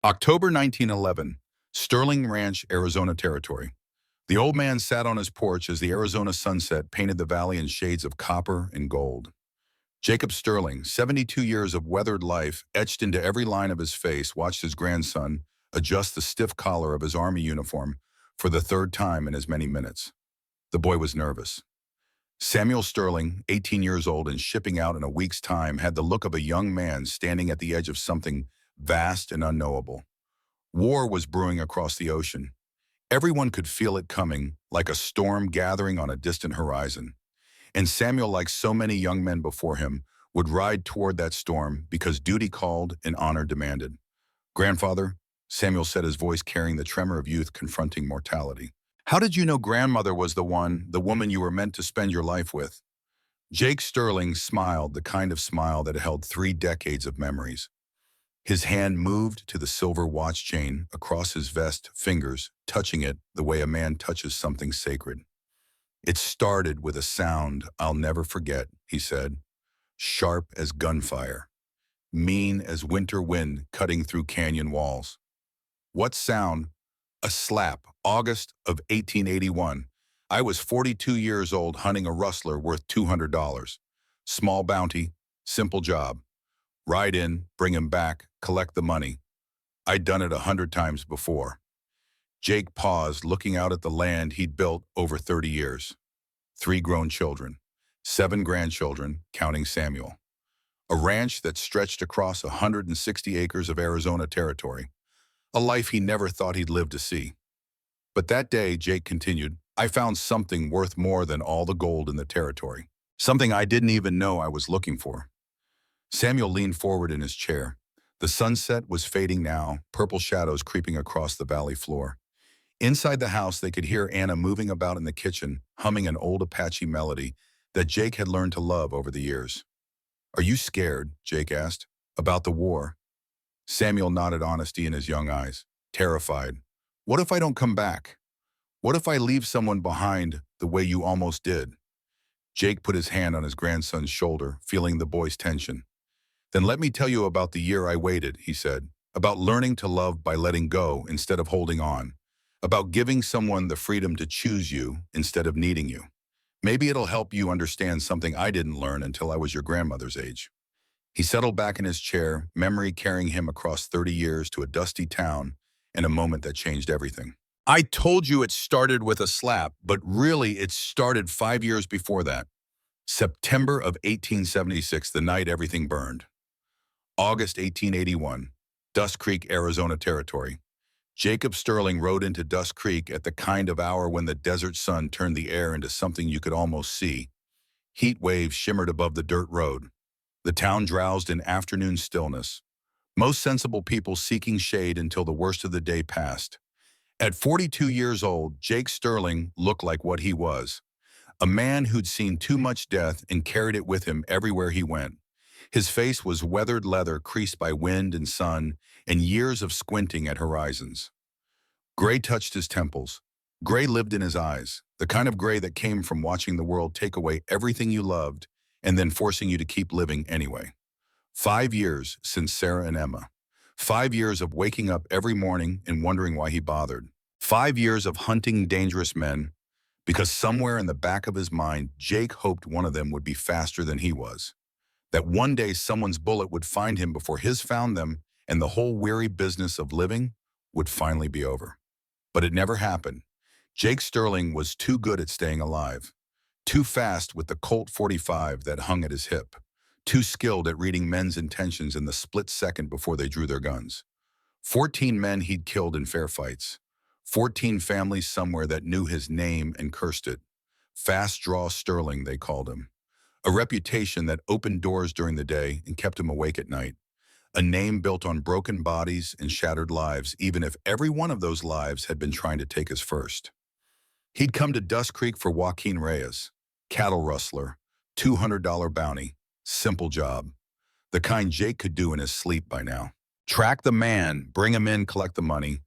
October 1911, Sterling Ranch, Arizona Territory. The old man sat on his porch as the Arizona sunset painted the valley in shades of copper and gold. Jacob Sterling, 72 years of weathered life etched into every line of his face, watched his grandson adjust the stiff collar of his army uniform for the third time in as many minutes. The boy was nervous. Samuel Sterling, 18 years old and shipping out in a week's time, had the look of a young man standing at the edge of something vast and unknowable. War was brewing across the ocean. Everyone could feel it coming, like a storm gathering on a distant horizon. And Samuel, like so many young men before him, would ride toward that storm because duty called and honor demanded. "Grandfather," Samuel said, his voice carrying the tremor of youth confronting mortality. "How did you know grandmother was the woman you were meant to spend your life with?" Jake Sterling smiled, the kind of smile that held 3 decades of memories. His hand moved to the silver watch chain across his vest, fingers touching it the way a man touches something sacred. "It started with a sound I'll never forget," he said. "Sharp as gunfire, mean as winter wind cutting through canyon walls." "What sound?" "A slap, August of 1881. I was 42 years old hunting a rustler worth $200. Small bounty, simple job. Ride in, bring him back, collect the money. I'd done it 100 times before." Jake paused, looking out at the land he'd built over 30 years. 3 grown children, 7 grandchildren, counting Samuel. A ranch that stretched across 160 acres of Arizona territory. A life he never thought he'd live to see. "But that day," Jake continued, "I found something worth more than all the gold in the territory. Something I didn't even know I was looking for." Samuel leaned forward in his chair. The sunset was fading now, purple shadows creeping across the valley floor. Inside the house, they could hear Anna moving about in the kitchen, humming an old Apache melody that Jake had learned to love over the years. "Are you scared?" Jake asked. "About the war?" Samuel nodded, honesty in his young eyes. "Terrified. What if I don't come back? What if I leave someone behind the way you almost did?" Jake put his hand on his grandson's shoulder, feeling the boy's tension. "Then let me tell you about the year I waited," he said. "About learning to love by letting go instead of holding on. About giving someone the freedom to choose you instead of needing you. Maybe it'll help you understand something I didn't learn until I was your grandmother's age." He settled back in his chair, memory carrying him across 30 years to a dusty town and a moment that changed everything. "I told you it started with a slap, but really it started 5 years before that. September of 1876, the night everything burned. August 1881, Dust Creek, Arizona Territory. Jacob Sterling rode into Dust Creek at the kind of hour when the desert sun turned the air into something you could almost see. Heat waves shimmered above the dirt road. The town drowsed in afternoon stillness. Most sensible people seeking shade until the worst of the day passed. At 42 years old, Jake Sterling looked like what he was. A man who'd seen too much death and carried it with him everywhere he went. His face was weathered leather creased by wind and sun and years of squinting at horizons. Gray touched his temples. Gray lived in his eyes, the kind of gray that came from watching the world take away everything you loved and then forcing you to keep living anyway. 5 years since Sarah and Emma. 5 years of waking up every morning and wondering why he bothered. 5 years of hunting dangerous men, because somewhere in the back of his mind, Jake hoped one of them would be faster than he was. That one day someone's bullet would find him before his found them, and the whole weary business of living would finally be over. But it never happened. Jake Sterling was too good at staying alive. Too fast with the Colt 45 that hung at his hip. Too skilled at reading men's intentions in the split second before they drew their guns. 14 men he'd killed in fair fights. 14 families somewhere that knew his name and cursed it. Fast Draw Sterling, they called him. A reputation that opened doors during the day and kept him awake at night. A name built on broken bodies and shattered lives, even if every one of those lives had been trying to take his first. He'd come to Dust Creek for Joaquin Reyes, cattle rustler, $200 bounty, simple job. The kind Jake could do in his sleep by now. Track the man, bring him in, collect the money.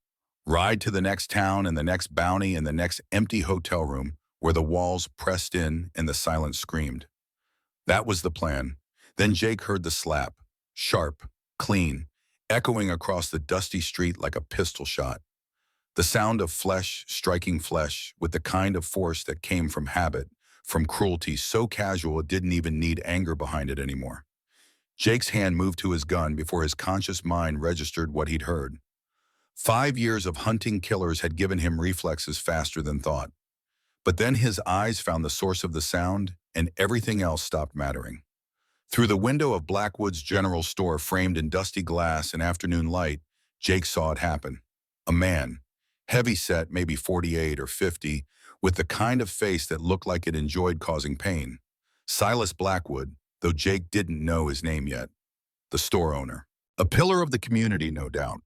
Ride to the next town and the next bounty and the next empty hotel room where the walls pressed in and the silence screamed. That was the plan. Then Jake heard the slap. Sharp, clean, echoing across the dusty street like a pistol shot. The sound of flesh striking flesh with the kind of force that came from habit, from cruelty so casual it didn't even need anger behind it anymore. Jake's hand moved to his gun before his conscious mind registered what he'd heard. 5 years of hunting killers had given him reflexes faster than thought. But then his eyes found the source of the sound, and everything else stopped mattering. Through the window of Blackwood's general store framed in dusty glass and afternoon light, Jake saw it happen. A man, heavy-set, maybe 48 or 50, with the kind of face that looked like it enjoyed causing pain. Silas Blackwood, though Jake didn't know his name yet. The store owner. A pillar of the community, no doubt.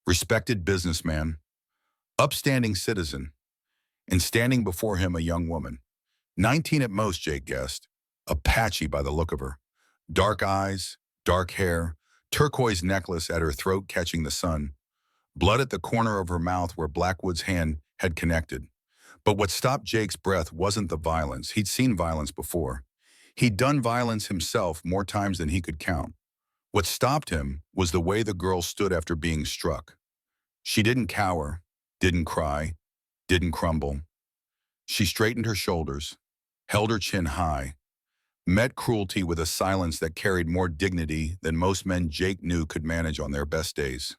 Respected businessman. Upstanding citizen. And standing before him a young woman. 19 at most, Jake guessed. Apache by the look of her. Dark eyes, dark hair, turquoise necklace at her throat catching the sun. Blood at the corner of her mouth where Blackwood's hand had connected. But what stopped Jake's breath wasn't the violence. He'd seen violence before. He'd done violence himself more times than he could count. What stopped him was the way the girl stood after being struck. She didn't cower, didn't cry, didn't crumble. She straightened her shoulders, held her chin high, met cruelty with a silence that carried more dignity than most men Jake knew could manage on their best days.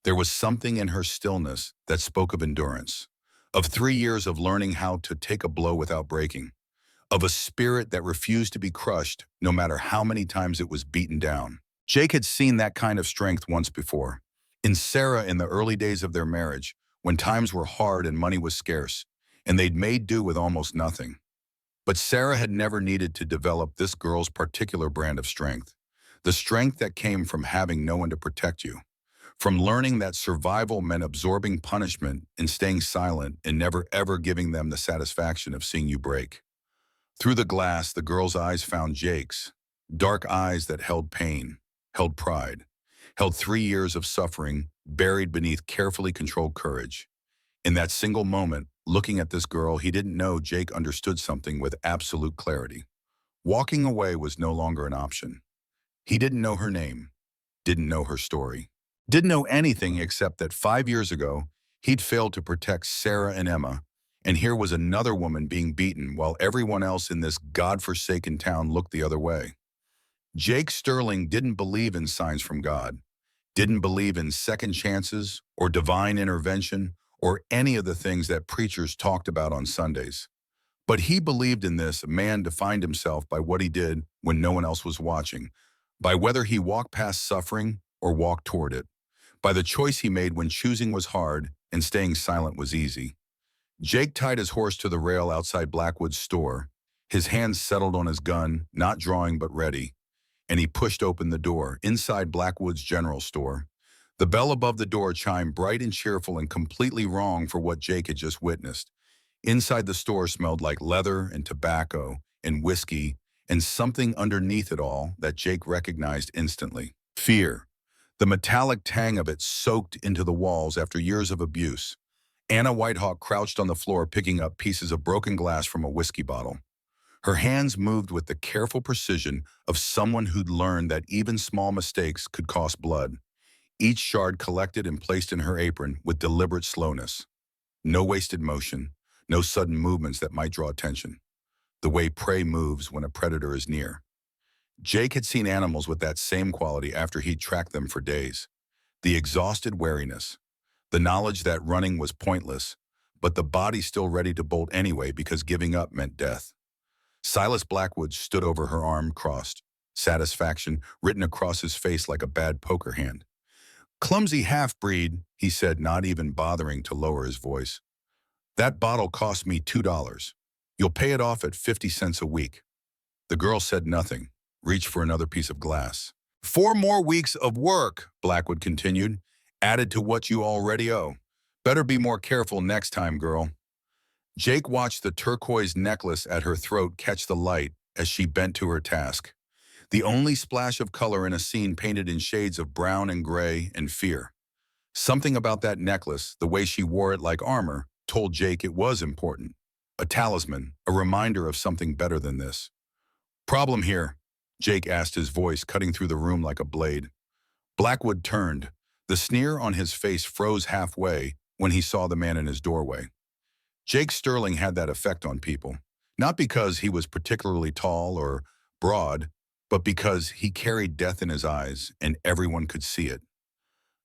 There was something in her stillness that spoke of endurance, of 3 years of learning how to take a blow without breaking, of a spirit that refused to be crushed no matter how many times it was beaten down. Jake had seen that kind of strength once before. In Sarah in the early days of their marriage, when times were hard and money was scarce, and they'd made do with almost nothing. But Sarah had never needed to develop this girl's particular brand of strength, the strength that came from having no one to protect you, from learning that survival meant absorbing punishment and staying silent and never ever giving them the satisfaction of seeing you break. Through the glass, the girl's eyes found Jake's, dark eyes that held pain, held pride, held 3 years of suffering buried beneath carefully controlled courage. In that single moment, looking at this girl, he didn't know Jake understood something with absolute clarity. Walking away was no longer an option. He didn't know her name, didn't know her story, didn't know anything except that 5 years ago, he'd failed to protect Sarah and Emma, and here was another woman being beaten while everyone else in this godforsaken town looked the other way. Jake Sterling didn't believe in signs from God, didn't believe in second chances or divine intervention or any of the things that preachers talked about on Sundays. But he believed in this man defined himself by what he did when no one else was watching, by whether he walked past suffering or walked toward it, by the choice he made when choosing was hard and staying silent was easy. Jake tied his horse to the rail outside Blackwood's store. His hands settled on his gun, not drawing but ready, and he pushed open the door. Inside Blackwood's general store, the bell above the door chimed bright and cheerful and completely wrong for what Jake had just witnessed. Inside the store smelled like leather and tobacco and whiskey and something underneath it all that Jake recognized instantly. Fear. The metallic tang of it soaked into the walls after years of abuse. Anna Whitehawk crouched on the floor picking up pieces of broken glass from a whiskey bottle. Her hands moved with the careful precision of someone who'd learned that even small mistakes could cost blood. Each shard collected and placed in her apron with deliberate slowness. No wasted motion, no sudden movements that might draw attention. The way prey moves when a predator is near. Jake had seen animals with that same quality after he'd tracked them for days. The exhausted wariness, the knowledge that running was pointless, but the body still ready to bolt anyway because giving up meant death. Silas Blackwood stood over her arm crossed, satisfaction written across his face like a bad poker hand. "Clumsy half-breed," he said, not even bothering to lower his voice. "That bottle cost me $2. You'll pay it off at 50 cents a week." The girl said nothing, reached for another piece of glass. "4 more weeks of work," Blackwood continued, "added to what you already owe. Better be more careful next time, girl." Jake watched the turquoise necklace at her throat catch the light as she bent to her task. The only splash of color in a scene painted in shades of brown and gray and fear. Something about that necklace, the way she wore it like armor, told Jake it was important. A talisman, a reminder of something better than this. "Problem here?" Jake asked, his voice cutting through the room like a blade. Blackwood turned, The sneer on his face froze halfway when he saw the man in his doorway. Jake Sterling had that effect on people, not because he was particularly tall or broad, but because he carried death in his eyes and everyone could see it.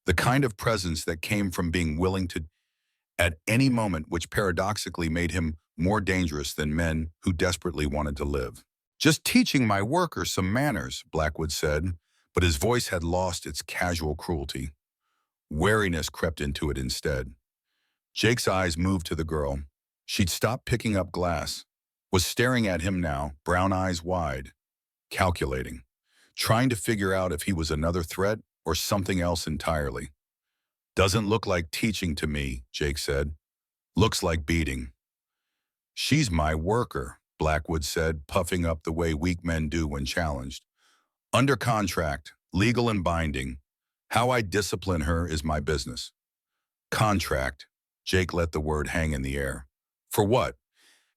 The kind of presence that came from being willing to at any moment, which paradoxically made him more dangerous than men who desperately wanted to live. "Just teaching my workers some manners," Blackwood said, but his voice had lost its casual cruelty. Wariness crept into it instead. Jake's eyes moved to the girl. She'd stopped picking up glass, was staring at him now, brown eyes wide, calculating, trying to figure out if he was another threat or something else entirely. "Doesn't look like teaching to me," Jake said. "Looks like beating." "She's my worker," Blackwood said, puffing up the way weak men do when challenged. "Under contract, legal and binding. How I discipline her is my business." "Contract," Jake let the word hang in the air. "For what?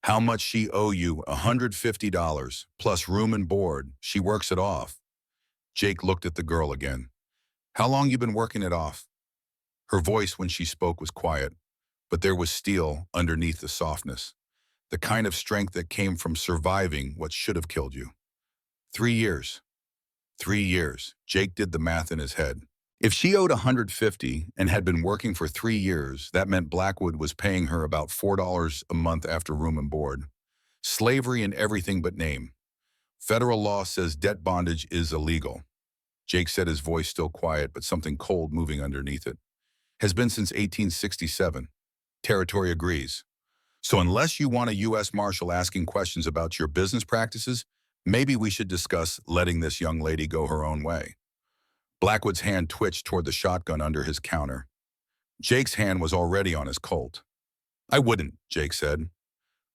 How much she owe you? $150, plus room and board. She works it off." Jake looked at the girl again. "How long you been working it off?" Her voice when she spoke was quiet, but there was steel underneath the softness, the kind of strength that came from surviving what should have killed you. 3 years. 3 years. Jake did the math in his head. If she owed $150 and had been working for 3 years, that meant Blackwood was paying her about $4 a month after room and board. Slavery in everything but name. Federal law says debt bondage is illegal. Jake said, his voice still quiet, but something cold moving underneath it. Has been since 1867. Territory agrees. So unless you want a U.S. Marshal asking questions about your business practices, maybe we should discuss letting this young lady go her own way. Blackwood's hand twitched toward the shotgun under his counter. Jake's hand was already on his Colt. "I wouldn't," Jake said.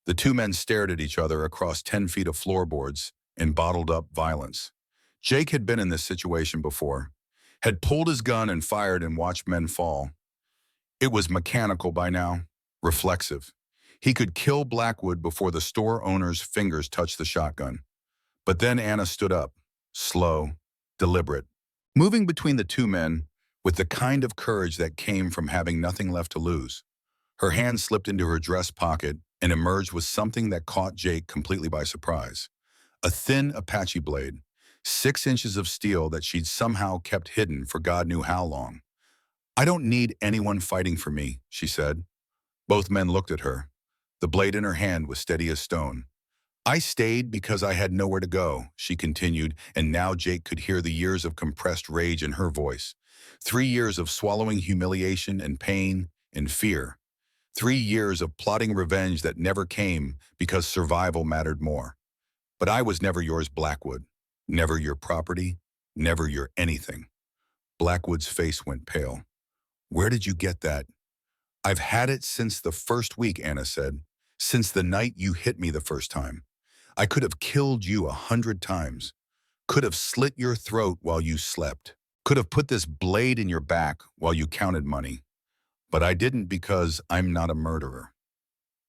The two men stared at each other across 10 feet of floorboards in bottled-up violence. Jake had been in this situation before, had pulled his gun and fired and watched men fall. It was mechanical by now, reflexive. He could kill Blackwood before the store owner's fingers touched the shotgun. But then Anna stood up, slow, deliberate, moving between the two men with the kind of courage that came from having nothing left to lose. Her hand slipped into her dress pocket and emerged with something that caught Jake completely by surprise. A thin Apache blade, 6 inches of steel that she'd somehow kept hidden for God knew how long. "I don't need anyone fighting for me," she said. Both men looked at her. The blade in her hand was steady as stone. "I stayed because I had nowhere to go," she continued, and now Jake could hear the years of compressed rage in her voice. 3 years of swallowing humiliation and pain and fear. 3 years of plotting revenge that never came because survival mattered more. "But I was never yours, Blackwood. Never your property, never your anything." Blackwood's face went pale. "Where did you get that?" "I've had it since the first week," Anna said. "Since the night you hit me the first time. I could have killed you 100 times. Could have slit your throat while you slept. Could have put this blade in your back while you counted money. But I didn't because I'm not a murderer."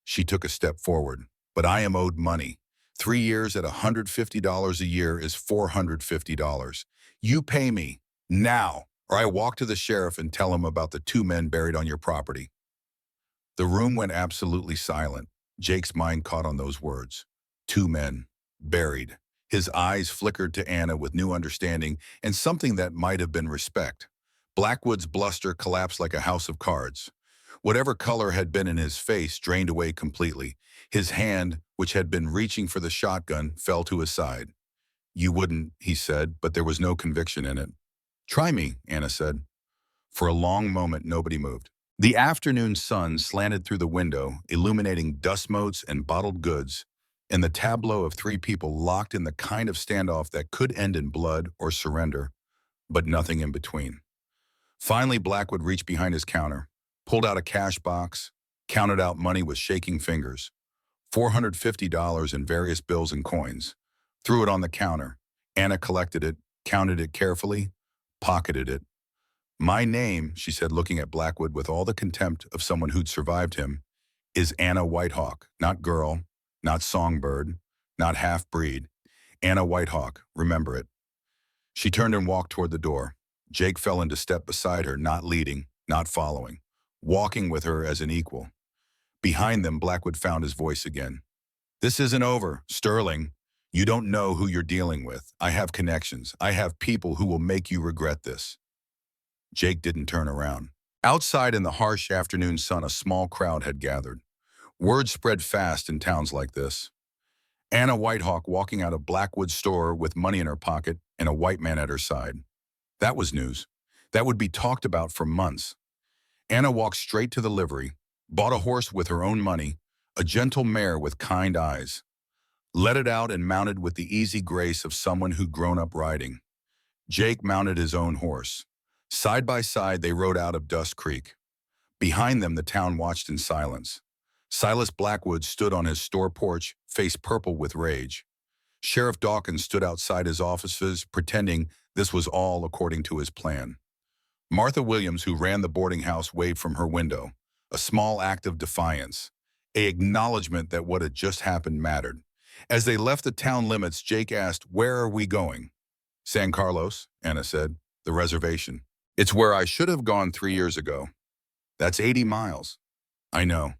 She took a step forward. "But I am owed money. 3 years at $150 a year is $450. You pay me, now, or I walk to the sheriff and tell him about the 2 men buried on your property." The room went absolutely silent. Jake's mind caught on those words. 2 men, buried. His eyes flickered to Anna with new understanding and something that might have been respect. Blackwood's bluster collapsed like a house of cards. Whatever color had been in his face drained away completely. His hand, which had been reaching for the shotgun, fell to his side. "You wouldn't," he said, but there was no conviction in it. "Try me," Anna said. For a long moment, nobody moved. The afternoon sun slanted through the window, illuminating dust motes and bottled goods, and the tableau of 3 people locked in the kind of standoff that could end in blood or surrender, but nothing in between. Finally, Blackwood reached behind his counter, pulled out a cash box, counted out money with shaking fingers. $450 in various bills and coins. Threw it on the counter. Anna collected it, counted it carefully, pocketed it. "My name," she said, looking at Blackwood with all the contempt of someone who'd survived him, "is Anna Whitehawk, not girl, not songbird, not half-breed. Anna Whitehawk, remember it." She turned and walked toward the door. Jake fell into step beside her, not leading, not following, walking with her as an equal. Behind them, Blackwood found his voice again. This isn't over, Sterling. You don't know who you're dealing with. I have connections. I have people who will make you regret this. Jake didn't turn around. Outside in the harsh afternoon sun, a small crowd had gathered. Word spread fast in towns like this. Anna Whitehawk walking out of Blackwood's store with money in her pocket and a white man at her side. That was news. That would be talked about for months. Anna walked straight to the livery, bought a horse with her own money, a gentle mare with kind eyes. Let it out and mounted with the easy grace of someone who'd grown up riding. Jake mounted his own horse. Side by side, they rode out of Dust Creek. Behind them, the town watched in silence. Silas Blackwood stood on his store porch, face purple with rage. Sheriff Dawkins stood outside his offices, pretending this was all according to his plan. Martha Williams, who ran the boarding house, waved from her window, a small act of defiance, an acknowledgement that what had just happened mattered. As they left the town limits, Jake asked, "Where are we going?" "San Carlos," Anna said. "The reservation." "It's where I should have gone 3 years ago." "That's 80 miles. "I know."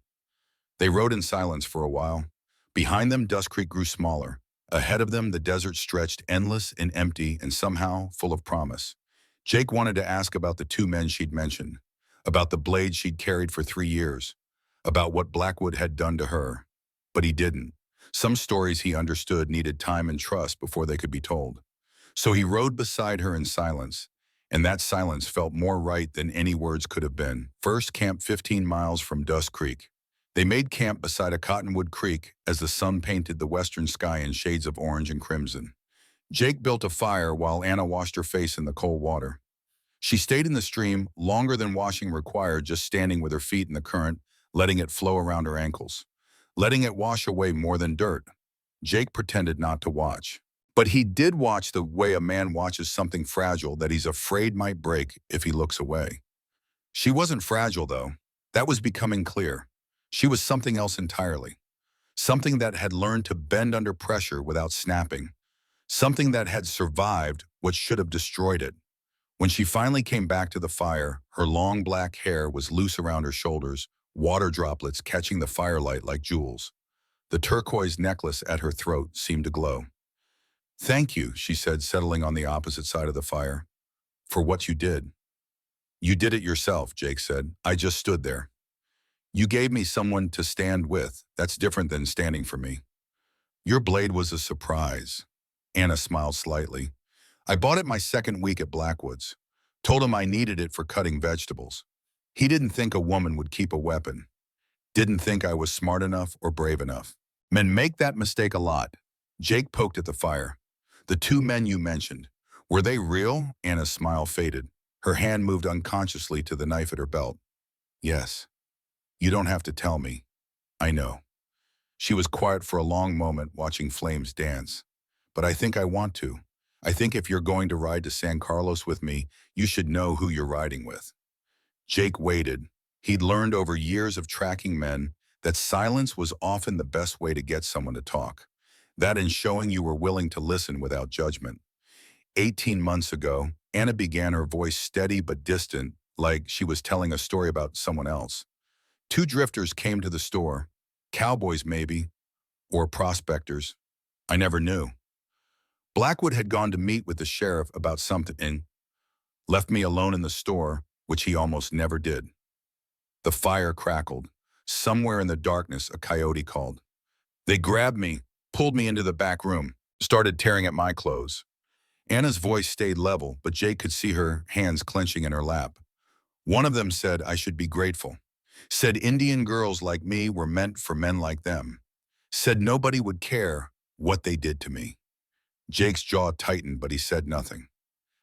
They rode in silence for a while. Behind them, Dust Creek grew smaller. Ahead of them, the desert stretched endless and empty and somehow full of promise. Jake wanted to ask about the two men she'd mentioned, about the blade she'd carried for 3 years, about what Blackwood had done to her. But he didn't. Some stories he understood needed time and trust before they could be told. So he rode beside her in silence, and that silence felt more right than any words could have been. First camped 15 miles from Dust Creek. They made camp beside a cottonwood creek as the sun painted the western sky in shades of orange and crimson. Jake built a fire while Anna washed her face in the cold water. She stayed in the stream longer than washing required, just standing with her feet in the current, letting it flow around her ankles, letting it wash away more than dirt. Jake pretended not to watch. But he did watch the way a man watches something fragile that he's afraid might break if he looks away. She wasn't fragile, though. That was becoming clear. She was something else entirely. Something that had learned to bend under pressure without snapping. Something that had survived what should have destroyed it. When she finally came back to the fire, her long black hair was loose around her shoulders, water droplets catching the firelight like jewels. The turquoise necklace at her throat seemed to glow. "Thank you," she said, settling on the opposite side of the fire, "for what you did." "You did it yourself," Jake said. "I just stood there." "You gave me someone to stand with. That's different than standing for me." "Your blade was a surprise." Anna smiled slightly. "I bought it my second week at Blackwood's. Told him I needed it for cutting vegetables. He didn't think a woman would keep a weapon. Didn't think I was smart enough or brave enough. Men make that mistake a lot." Jake poked at the fire. "The two men you mentioned, were they real?" Anna's smile faded. Her hand moved unconsciously to the knife at her belt. "Yes. You don't have to tell me. I know." She was quiet for a long moment, watching flames dance. "But I think I want to. I think if you're going to ride to San Carlos with me, you should know who you're riding with." Jake waited. He'd learned over years of tracking men that silence was often the best way to get someone to talk. That and showing you were willing to listen without judgment. 18 months ago, Anna began, her voice steady but distant, like she was telling a story about someone else. Two drifters came to the store. Cowboys, maybe, or prospectors. I never knew. Blackwood had gone to meet with the sheriff about something and left me alone in the store, which he almost never did. The fire crackled. Somewhere in the darkness, a coyote called. They grabbed me, pulled me into the back room, started tearing at my clothes. Anna's voice stayed level, but Jake could see her hands clenching in her lap. One of them said I should be grateful. Said Indian girls like me were meant for men like them. Said nobody would care what they did to me. Jake's jaw tightened, but he said nothing.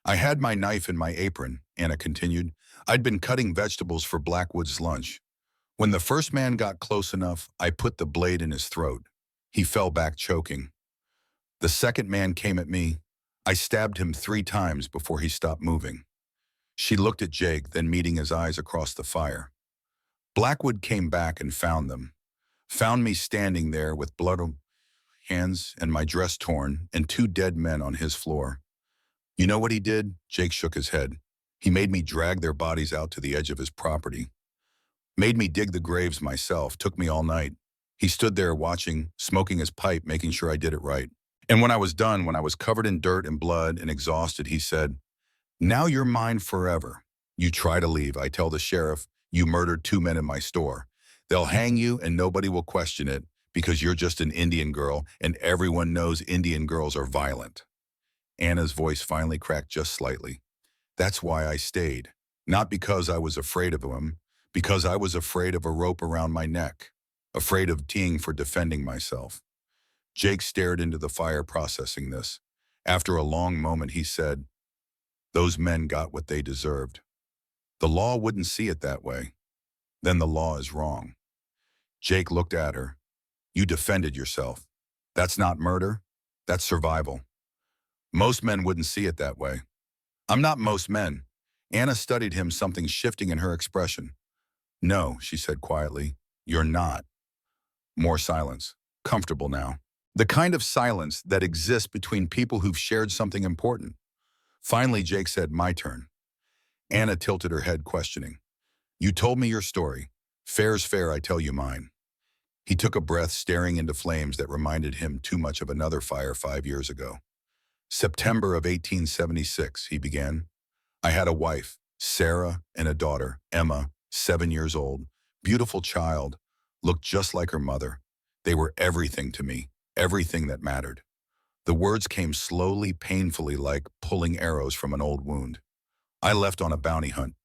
I had my knife in my apron, Anna continued. I'd been cutting vegetables for Blackwood's lunch. When the first man got close enough, I put the blade in his throat. He fell back choking. The second man came at me. I stabbed him 3 times before he stopped moving. She looked at Jake, then meeting his eyes across the fire. Blackwood came back and found them. Found me standing there with blood on hands and my dress torn and 2 dead men on his floor. You know what he did? Jake shook his head. He made me drag their bodies out to the edge of his property, made me dig the graves myself, took me all night. He stood there watching, smoking his pipe, making sure I did it right. And when I was done, when I was covered in dirt and blood and exhausted, he said, "Now you're mine forever. You try to leave. I tell the sheriff, you murdered 2 men in my store. They'll hang you and nobody will question it because you're just an Indian girl and everyone knows Indian girls are violent." Anna's voice finally cracked just slightly. "That's why I stayed. Not because I was afraid of him, because I was afraid of a rope around my neck, afraid of being for defending myself." Jake stared into the fire, processing this. After a long moment, he said, "Those men got what they deserved. The law wouldn't see it that way. Then the law is wrong." Jake looked at her. "You defended yourself. That's not murder. That's survival. Most men wouldn't see it that way." "I'm not most men." Anna studied him, something shifting in her expression. "No," she said quietly, "you're not." More silence, comfortable now. The kind of silence that exists between people who've shared something important. Finally, Jake said, "My turn." Anna tilted her head, questioning. "You told me your story. Fair's fair, I tell you mine." He took a breath, staring into flames that reminded him too much of another fire 5 years ago. "September of 1876, he began. "I had a wife, Sarah, and a daughter, Emma, 7 years old. Beautiful child, looked just like her mother. They were everything to me, everything that mattered." The words came slowly, painfully, like pulling arrows from an old wound. "I left on a bounty hunt.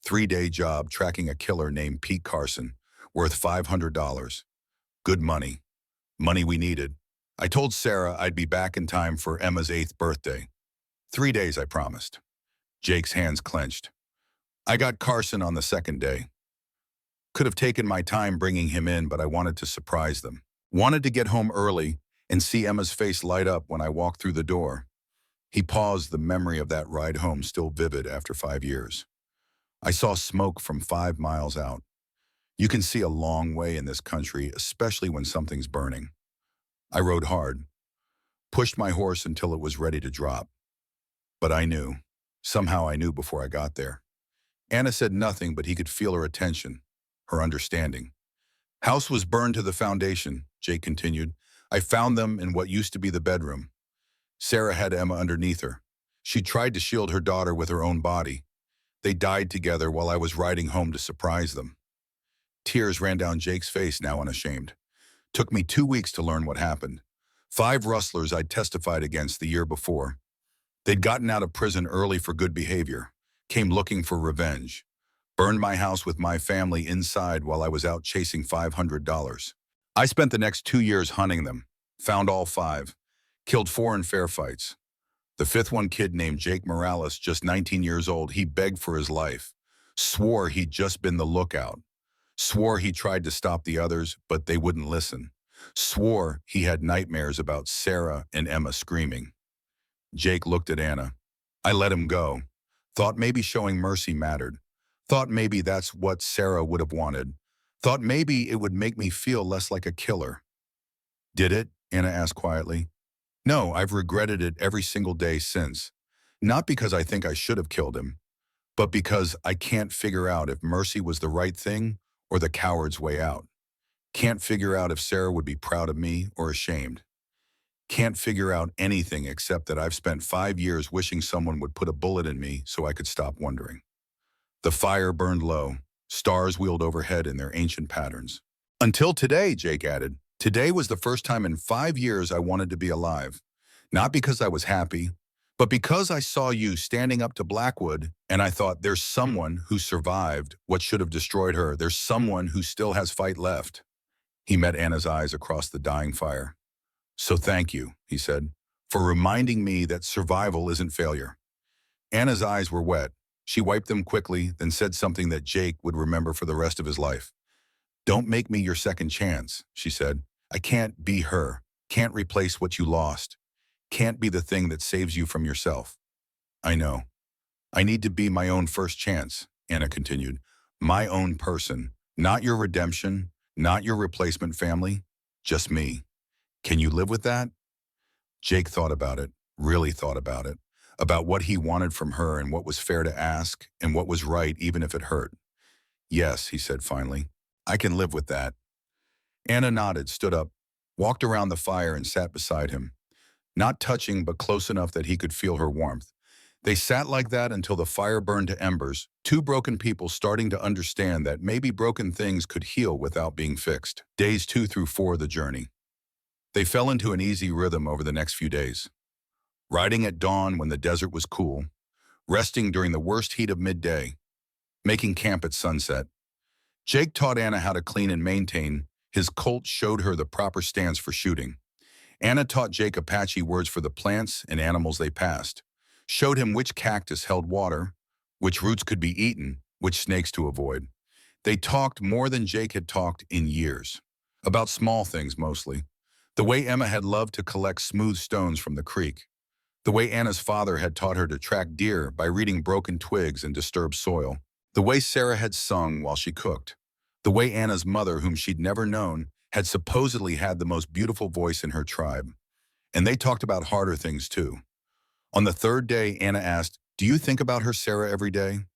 3-day job tracking a killer named Pete Carson, worth $500. Good money. Money we needed. I told Sarah I'd be back in time for Emma's 8th birthday. 3 days, I promised." Jake's hands clenched. "I got Carson on the second day. Could have taken my time bringing him in, but I wanted to surprise them. Wanted to get home early and see Emma's face light up when I walked through the door." He paused, the memory of that ride home still vivid after 5 years. "I saw smoke from 5 miles out. You can see a long way in this country, especially when something's burning. I rode hard, pushed my horse until it was ready to drop. But I knew. Somehow I knew before I got there." Anna said nothing, but he could feel her attention, her understanding. "House was burned to the foundation," Jake continued. "I found them in what used to be the bedroom. Sarah had Emma underneath her. She tried to shield her daughter with her own body. They died together while I was riding home to surprise them." Tears ran down Jake's face, now unashamed. "Took me 2 weeks to learn what happened. 5 rustlers I'd testified against the year before. They'd gotten out of prison early for good behavior, came looking for revenge. Burned my house with my family inside while I was out chasing $500. I spent the next 2 years hunting them, found all 5, killed 4 in fair fights. The 5th one, kid named Jake Morales, just 19 years old, he begged for his life. Swore he'd just been the lookout. Swore he tried to stop the others, but they wouldn't listen. Swore he had nightmares about Sarah and Emma screaming." Jake looked at Anna. "I let him go. Thought maybe showing mercy mattered. Thought maybe that's what Sarah would have wanted. Thought maybe it would make me feel less like a killer." "Did it?" Anna asked quietly. "No, I've regretted it every single day since. Not because I think I should have killed him, but because I can't figure out if mercy was the right thing or the coward's way out. Can't figure out if Sarah would be proud of me or ashamed. Can't figure out anything except that I've spent 5 years wishing someone would put a bullet in me so I could stop wondering." The fire burned low. Stars wheeled overhead in their ancient patterns. "Until today," Jake added. "Today was the first time in 5 years I wanted to be alive. Not because I was happy, but because I saw you standing up to Blackwood, and I thought, there's someone who survived what should have destroyed her. There's someone who still has fight left." He met Anna's eyes across the dying fire. "So thank you," he said, "for reminding me that survival isn't failure." Anna's eyes were wet. She wiped them quickly, then said something that Jake would remember for the rest of his life. "Don't make me your second chance," she said. "I can't be her. Can't replace what you lost. Can't be the thing that saves you from yourself." "I know. I need to be my own first chance," Anna continued. "My own person. Not your redemption, not your replacement family. Just me. Can you live with that?" Jake thought about it, really thought about it. about what he wanted from her and what was fair to ask and what was right even if it hurt. Yes, he said finally. I can live with that. Anna nodded, stood up, walked around the fire and sat beside him, not touching but close enough that he could feel her warmth. They sat like that until the fire burned to embers, two broken people starting to understand that maybe broken things could heal without being fixed. Days 2 through 4 of the journey. They fell into an easy rhythm over the next few days. Riding at dawn when the desert was cool, resting during the worst heat of midday, making camp at sunset. Jake taught Anna how to clean and maintain. His Colt showed her the proper stance for shooting. Anna taught Jake Apache words for the plants and animals they passed, showed him which cactus held water, which roots could be eaten, which snakes to avoid. They talked more than Jake had talked in years, about small things mostly. The way Emma had loved to collect smooth stones from the creek, the way Anna's father had taught her to track deer by reading broken twigs and disturbed soil, the way Sarah had sung while she cooked, the way Anna's mother, whom she'd never known, had supposedly had the most beautiful voice in her tribe. And they talked about harder things too. On the third day, Anna asked, "Do you think about her, Sarah, every day?"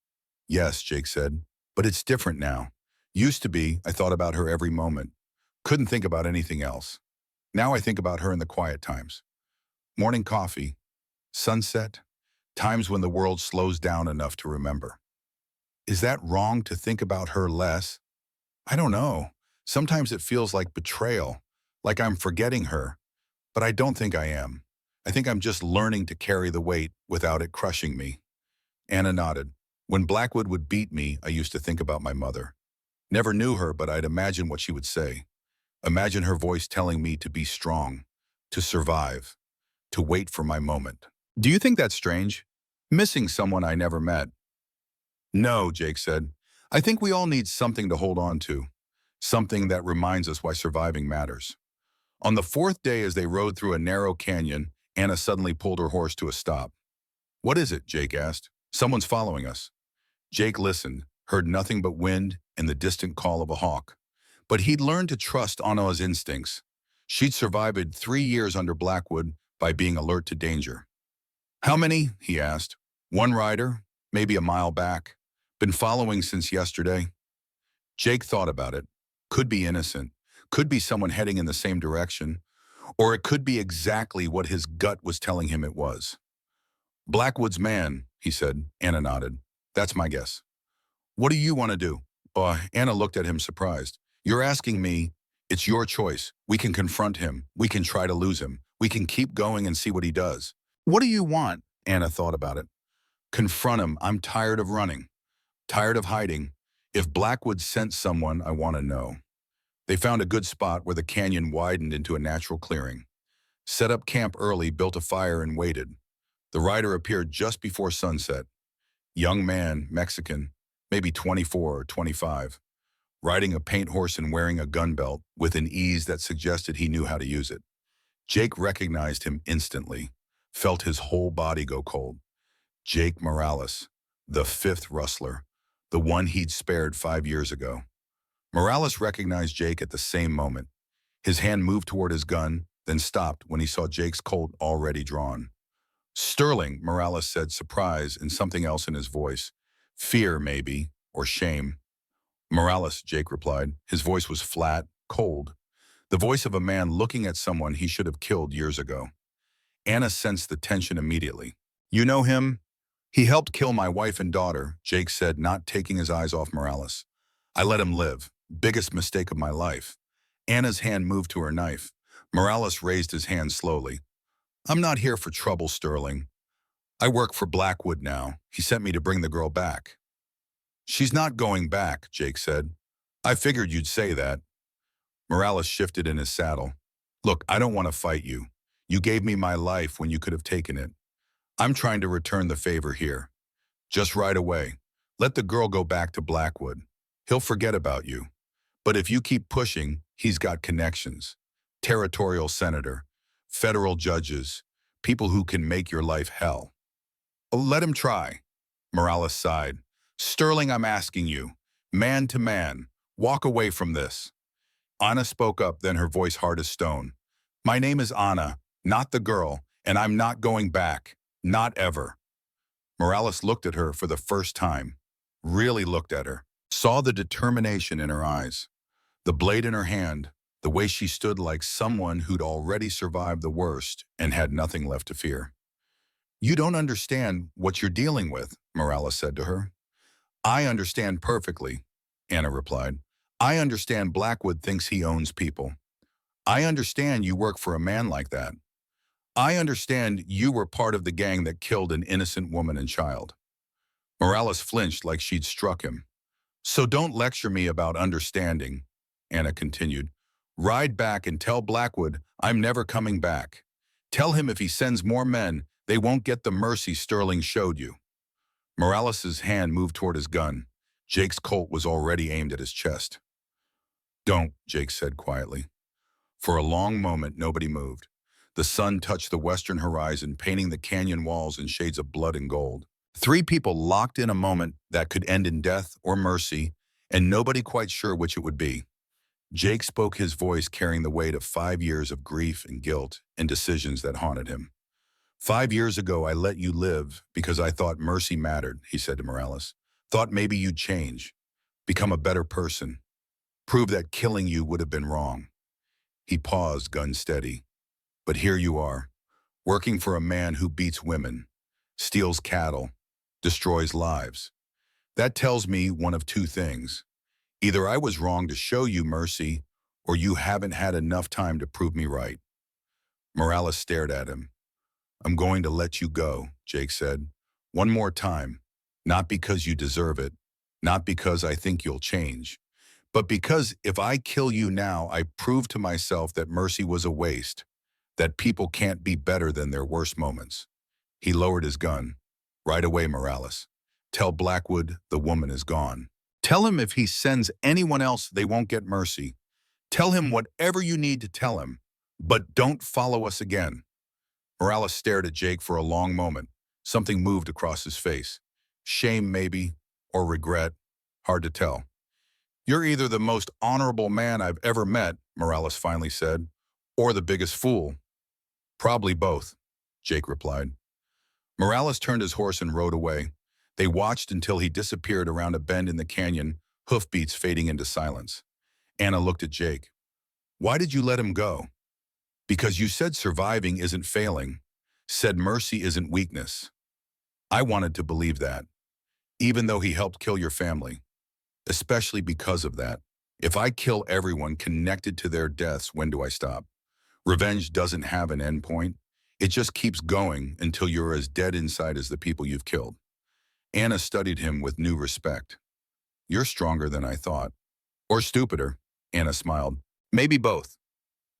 "Yes," Jake said, "but it's different now. Used to be, I thought about her every moment. Couldn't think about anything else. Now I think about her in the quiet times. Morning coffee, sunset, times when the world slows down enough to remember." Is that wrong to think about her less? I don't know. Sometimes it feels like betrayal, like I'm forgetting her, but I don't think I am. I think I'm just learning to carry the weight without it crushing me. Anna nodded. When Blackwood would beat me, I used to think about my mother. Never knew her, but I'd imagine what she would say. Imagine her voice telling me to be strong, to survive, to wait for my moment. Do you think that's strange? Missing someone I never met? No, Jake said. I think we all need something to hold on to, something that reminds us why surviving matters. On the fourth day, as they rode through a narrow canyon, Anna suddenly pulled her horse to a stop. What is it? Jake asked. Someone's following us. Jake listened, heard nothing but wind and the distant call of a hawk. But he'd learned to trust Anna's instincts. She'd survived 3 years under Blackwood by being alert to danger. How many? He asked. One rider, maybe a mile back. Been following since yesterday. Jake thought about it. Could be innocent. Could be someone heading in the same direction. Or it could be exactly what his gut was telling him it was. Blackwood's man, he said. Anna nodded. That's my guess. What do you want to do? Anna looked at him surprised. You're asking me. It's your choice. We can confront him. We can try to lose him. We can keep going and see what he does. What do you want? Anna thought about it. Confront him. I'm tired of running. Tired of hiding. If Blackwood sent someone, I want to know. They found a good spot where the canyon widened into a natural clearing. Set up camp early, built a fire, and waited. The rider appeared just before sunset. Young man, Mexican, maybe 24 or 25, riding a paint horse and wearing a gun belt with an ease that suggested he knew how to use it. Jake recognized him instantly, felt his whole body go cold. Jake Morales, the fifth rustler, the one he'd spared 5 years ago. Morales recognized Jake at the same moment. His hand moved toward his gun, then stopped when he saw Jake's Colt already drawn. Sterling, Morales said, surprise and something else in his voice. Fear, maybe, or shame. Morales, Jake replied. His voice was flat, cold. The voice of a man looking at someone he should have killed years ago. Anna sensed the tension immediately. You know him? He helped kill my wife and daughter, Jake said, not taking his eyes off Morales. I let him live. Biggest mistake of my life. Anna's hand moved to her knife. Morales raised his hand slowly. I'm not here for trouble, Sterling. I work for Blackwood now. He sent me to bring the girl back. She's not going back, Jake said. I figured you'd say that. Morales shifted in his saddle. Look, I don't want to fight you. You gave me my life when you could have taken it. I'm trying to return the favor here. Just right away. Let the girl go back to Blackwood. He'll forget about you. But if you keep pushing, he's got connections. Territorial senator, federal judges, people who can make your life hell. Let him try. Morales sighed. Sterling, I'm asking you, man to man, walk away from this. Anna spoke up, then her voice hard as stone. My name is Anna, not the girl, and I'm not going back. Not ever. Morales looked at her for the first time, really looked at her, saw the determination in her eyes, the blade in her hand, the way she stood like someone who'd already survived the worst and had nothing left to fear. You don't understand what you're dealing with, Morales said to her. I understand perfectly, Anna replied. I understand Blackwood thinks he owns people. I understand you work for a man like that. I understand you were part of the gang that killed an innocent woman and child. Morales flinched like she'd struck him. So don't lecture me about understanding, Anna continued. Ride back and tell Blackwood I'm never coming back. Tell him if he sends more men, they won't get the mercy Sterling showed you. Morales's hand moved toward his gun. Jake's Colt was already aimed at his chest. Don't, Jake said quietly. For a long moment, nobody moved. The sun touched the western horizon, painting the canyon walls in shades of blood and gold. Three people locked in a moment that could end in death or mercy, and nobody quite sure which it would be. Jake spoke, his voice carrying the weight of 5 years of grief and guilt and decisions that haunted him. 5 years ago, I let you live because I thought mercy mattered, he said to Morales. Thought maybe you'd change, become a better person, prove that killing you would have been wrong. He paused, gun steady. But here you are, working for a man who beats women, steals cattle, destroys lives. That tells me one of two things. Either I was wrong to show you mercy, or you haven't had enough time to prove me right. Morales stared at him. I'm going to let you go, Jake said. One more time. Not because you deserve it, not because I think you'll change, but because if I kill you now, I prove to myself that mercy was a waste, that people can't be better than their worst moments. He lowered his gun. Right away, Morales. Tell Blackwood the woman is gone. Tell him if he sends anyone else, they won't get mercy. Tell him whatever you need to tell him, but don't follow us again. Morales stared at Jake for a long moment. Something moved across his face. Shame, maybe, or regret. Hard to tell. You're either the most honorable man I've ever met, Morales finally said, or the biggest fool. Probably both, Jake replied. Morales turned his horse and rode away. They watched until he disappeared around a bend in the canyon, hoofbeats fading into silence. Anna looked at Jake. Why did you let him go? Because you said surviving isn't failing, said mercy isn't weakness. I wanted to believe that, even though he helped kill your family, especially because of that. If I kill everyone connected to their deaths, when do I stop? Revenge doesn't have an end point. It just keeps going until you're as dead inside as the people you've killed. Anna studied him with new respect. You're stronger than I thought. Or stupider, Anna smiled. Maybe both.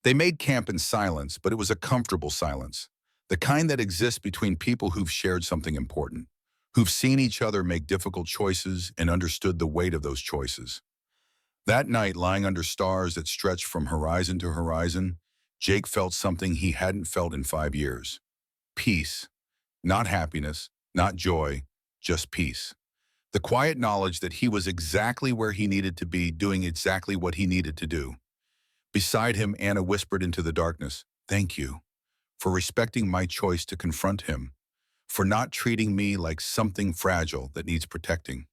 They made camp in silence, but it was a comfortable silence. The kind that exists between people who've shared something important, who've seen each other make difficult choices and understood the weight of those choices. That night, lying under stars that stretched from horizon to horizon, Jake felt something he hadn't felt in 5 years. Peace. Not happiness, not joy, just peace. The quiet knowledge that he was exactly where he needed to be, doing exactly what he needed to do. Beside him, Anna whispered into the darkness, "Thank you for respecting my choice to confront him, for not treating me like something fragile that needs protecting."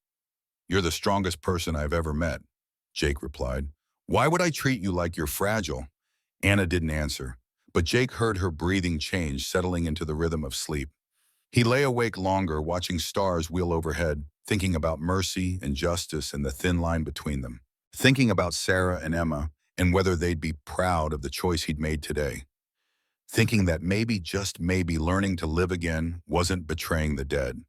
"You're the strongest person I've ever met," Jake replied. "Why would I treat you like you're fragile?" Anna didn't answer, but Jake heard her breathing change, settling into the rhythm of sleep. He lay awake longer, watching stars wheel overhead, thinking about mercy and justice and the thin line between them, thinking about Sarah and Emma and whether they'd be proud of the choice he'd made today, thinking that maybe, just maybe, learning to live again wasn't betraying the dead.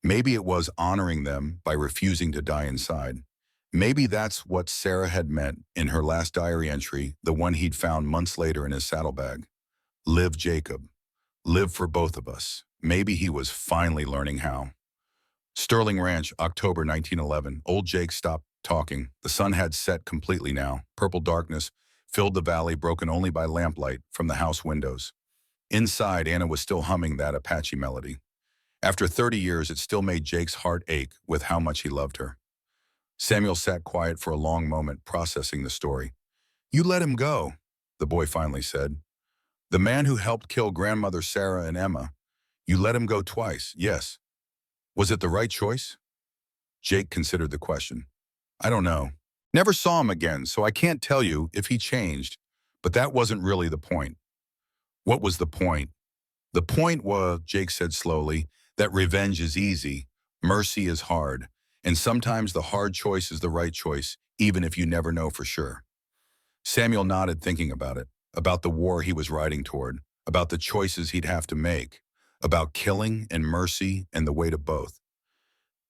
Maybe it was honoring them by refusing to die inside. Maybe that's what Sarah had meant in her last diary entry, the one he'd found months later in his saddlebag. Live, Jacob. Live for both of us. Maybe he was finally learning how. Sterling Ranch, October 1911. Old Jake stopped talking. The sun had set completely now. Purple darkness filled the valley, broken only by lamplight from the house windows. Inside, Anna was still humming that Apache melody. After 30 years, it still made Jake's heart ache with how much he loved her. Samuel sat quiet for a long moment, processing the story. "You let him go," the boy finally said. "The man who helped kill grandmother Sarah and Emma. You let him go twice, yes. Was it the right choice? Jake considered the question. I don't know. Never saw him again, so I can't tell you if he changed, but that wasn't really the point. What was the point? The point was, Jake said slowly, that revenge is easy, mercy is hard, and sometimes the hard choice is the right choice, even if you never know for sure. Samuel nodded, thinking about it, about the war he was riding toward, about the choices he'd have to make, about killing and mercy and the weight of both.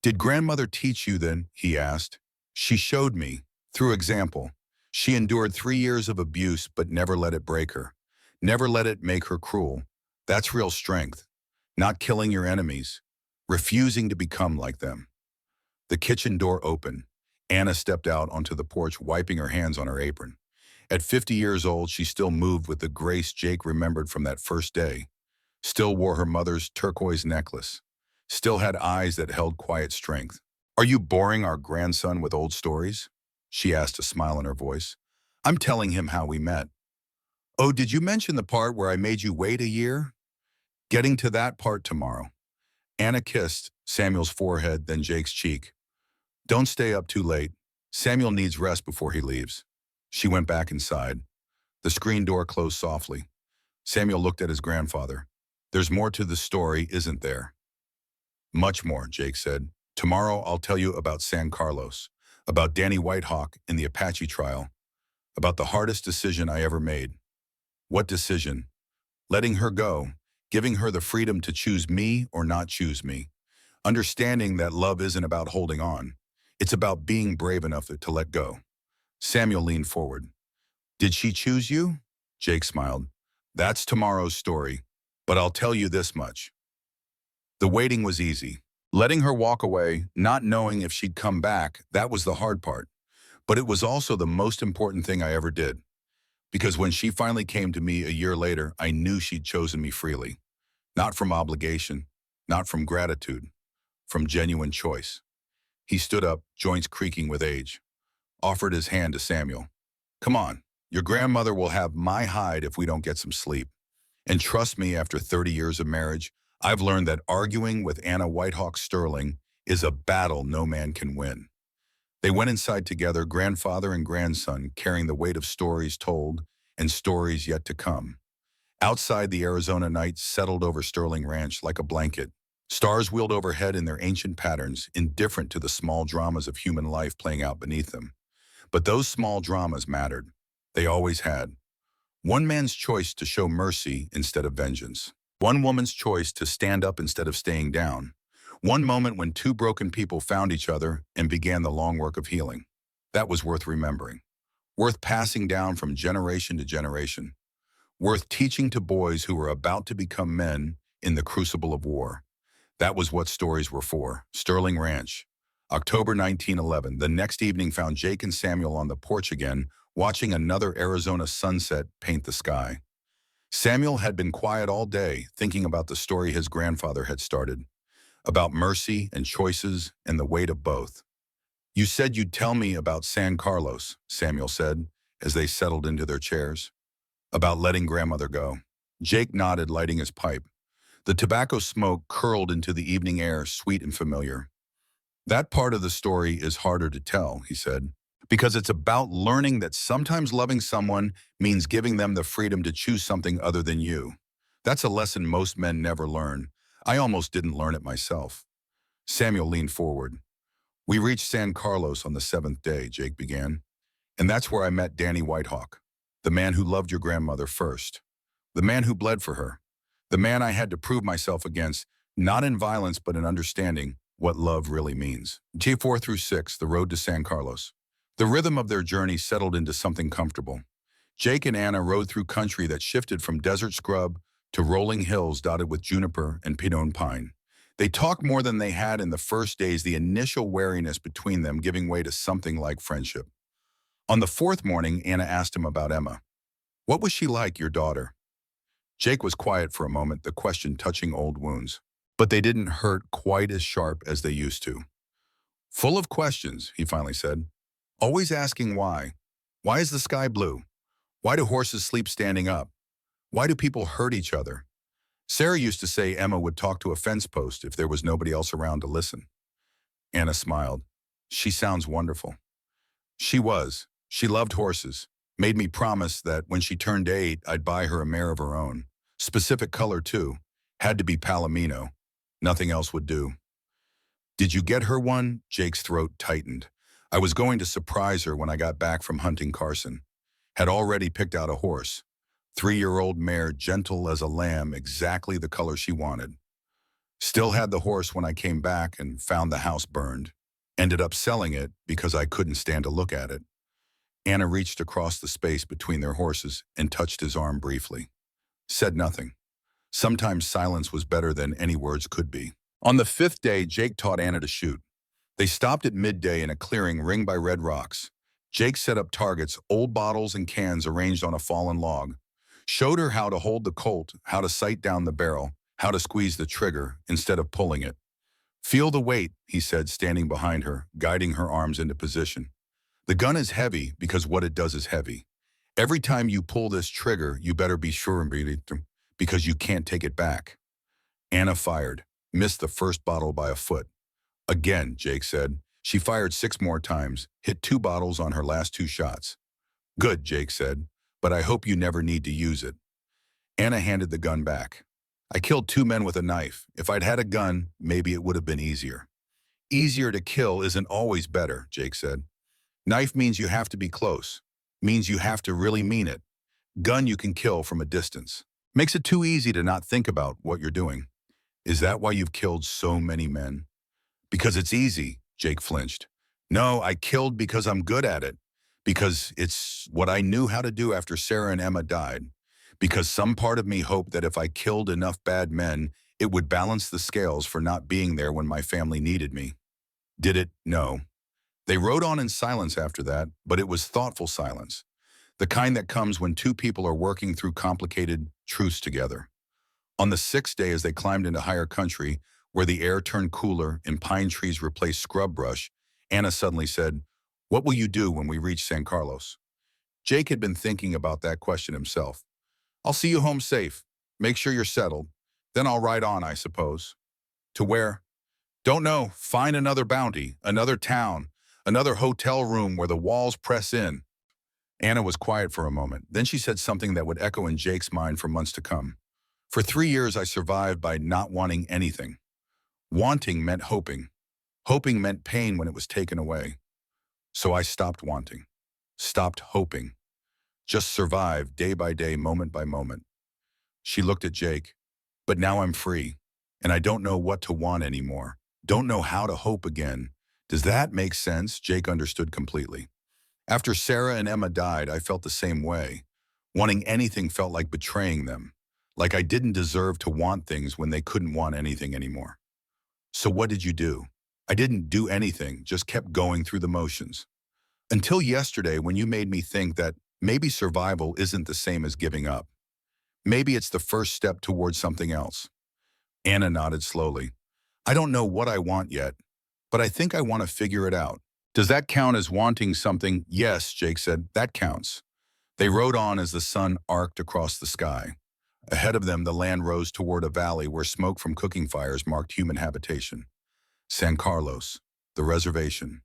Did grandmother teach you then? He asked. She showed me, through example. She endured 3 years of abuse but never let it break her. Never let it make her cruel. That's real strength. Not killing your enemies. Refusing to become like them. The kitchen door opened. Anna stepped out onto the porch, wiping her hands on her apron. At 50 years old, she still moved with the grace Jake remembered from that first day. Still wore her mother's turquoise necklace. Still had eyes that held quiet strength. Are you boring our grandson with old stories? She asked, a smile in her voice. I'm telling him how we met. Oh, did you mention the part where I made you wait a year? Getting to that part tomorrow. Anna kissed Samuel's forehead, then Jake's cheek. Don't stay up too late. Samuel needs rest before he leaves. She went back inside. The screen door closed softly. Samuel looked at his grandfather. There's more to the story, isn't there? Much more, Jake said. Tomorrow I'll tell you about San Carlos, about Danny Whitehawk in the Apache trial, about the hardest decision I ever made. What decision? Letting her go, giving her the freedom to choose me or not choose me. Understanding that love isn't about holding on. It's about being brave enough to let go. Samuel leaned forward. Did she choose you? Jake smiled. That's tomorrow's story, but I'll tell you this much. The waiting was easy. Letting her walk away, not knowing if she'd come back, that was the hard part. But it was also the most important thing I ever did. Because when she finally came to me a year later, I knew she'd chosen me freely. Not from obligation, not from gratitude, from genuine choice. He stood up, joints creaking with age, offered his hand to Samuel. Come on, your grandmother will have my hide if we don't get some sleep. And trust me, after 30 years of marriage, I've learned that arguing with Anna Whitehawk Sterling is a battle no man can win. They went inside together, grandfather and grandson, carrying the weight of stories told and stories yet to come. Outside, the Arizona night settled over Sterling Ranch like a blanket. Stars wheeled overhead in their ancient patterns, indifferent to the small dramas of human life playing out beneath them. But those small dramas mattered. They always had. One man's choice to show mercy instead of vengeance. One woman's choice to stand up instead of staying down. One moment when two broken people found each other and began the long work of healing. That was worth remembering. Worth passing down from generation to generation. Worth teaching to boys who were about to become men in the crucible of war. That was what stories were for. Sterling Ranch. October 1911. The next evening found Jake and Samuel on the porch again, watching another Arizona sunset paint the sky. Samuel had been quiet all day, thinking about the story his grandfather had started. About mercy and choices and the weight of both. You said you'd tell me about San Carlos, Samuel said, as they settled into their chairs. About letting grandmother go. Jake nodded, lighting his pipe. The tobacco smoke curled into the evening air, sweet and familiar. That part of the story is harder to tell, he said, because it's about learning that sometimes loving someone means giving them the freedom to choose something other than you. That's a lesson most men never learn. I almost didn't learn it myself. Samuel leaned forward. We reached San Carlos on the 7th day, Jake began. And that's where I met Danny Whitehawk, the man who loved your grandmother first. The man who bled for her. The man I had to prove myself against, not in violence but in understanding what love really means. Day 4 through 6, the road to San Carlos. The rhythm of their journey settled into something comfortable. Jake and Anna rode through country that shifted from desert scrub to rolling hills dotted with juniper and pinon pine. They talked more than they had in the first days, the initial wariness between them giving way to something like friendship. On the 4th morning, Anna asked him about Emma. What was she like, your daughter? Jake was quiet for a moment, the question touching old wounds. But they didn't hurt quite as sharp as they used to. Full of questions, he finally said. Always asking why. Why is the sky blue? Why do horses sleep standing up? Why do people hurt each other? Sarah used to say Emma would talk to a fence post if there was nobody else around to listen. Anna smiled. She sounds wonderful. She was. She loved horses. Made me promise that when she turned 8, I'd buy her a mare of her own. Specific color, too. Had to be Palomino. Nothing else would do. Did you get her one? Jake's throat tightened. I was going to surprise her when I got back from hunting Carson. Had already picked out a horse. 3-year-old mare, gentle as a lamb, exactly the color she wanted. Still had the horse when I came back and found the house burned. Ended up selling it because I couldn't stand to look at it. Anna reached across the space between their horses and touched his arm briefly. Said nothing. Sometimes silence was better than any words could be. On the 5th day, Jake taught Anna to shoot. They stopped at midday in a clearing ringed by red rocks. Jake set up targets, old bottles and cans arranged on a fallen log. Showed her how to hold the Colt, how to sight down the barrel, how to squeeze the trigger instead of pulling it. Feel the weight, he said, standing behind her, guiding her arms into position. The gun is heavy because what it does is heavy. Every time you pull this trigger, you better be sure and breathe it because you can't take it back. Anna fired, missed the first bottle by a foot. Again, Jake said. She fired 6 more times, hit 2 bottles on her last 2 shots. Good, Jake said, but I hope you never need to use it. Anna handed the gun back. I killed 2 men with a knife. If I'd had a gun, maybe it would have been easier. Easier to kill isn't always better, Jake said. Knife means you have to be close. Means you have to really mean it. Gun you can kill from a distance. Makes it too easy to not think about what you're doing. Is that why you've killed so many men? Because it's easy, Jake flinched. No, I killed because I'm good at it. Because it's what I knew how to do after Sarah and Emma died. Because some part of me hoped that if I killed enough bad men, it would balance the scales for not being there when my family needed me. Did it? No. They rode on in silence after that, but it was thoughtful silence. The kind that comes when 2 people are working through complicated truths together. On the 6th day, as they climbed into higher country, where the air turned cooler and pine trees replaced scrub brush, Anna suddenly said, "What will you do when we reach San Carlos?" Jake had been thinking about that question himself. "I'll see you home safe. Make sure you're settled. Then I'll ride on, I suppose." To where? Don't know. Find another bounty, another town, another hotel room where the walls press in. Anna was quiet for a moment. Then she said something that would echo in Jake's mind for months to come. For 3 years, I survived by not wanting anything. Wanting meant hoping. Hoping meant pain when it was taken away. So I stopped wanting. Stopped hoping. Just survived day by day, moment by moment. She looked at Jake. But now I'm free. And I don't know what to want anymore. Don't know how to hope again. Does that make sense? Jake understood completely. After Sarah and Emma died, I felt the same way. Wanting anything felt like betraying them. Like I didn't deserve to want things when they couldn't want anything anymore. So what did you do? I didn't do anything, just kept going through the motions. Until yesterday when you made me think that maybe survival isn't the same as giving up. Maybe it's the first step towards something else. Anna nodded slowly. I don't know what I want yet, but I think I want to figure it out. Does that count as wanting something? Yes, Jake said, that counts. They rode on as the sun arced across the sky. Ahead of them, the land rose toward a valley where smoke from cooking fires marked human habitation. San Carlos, the reservation.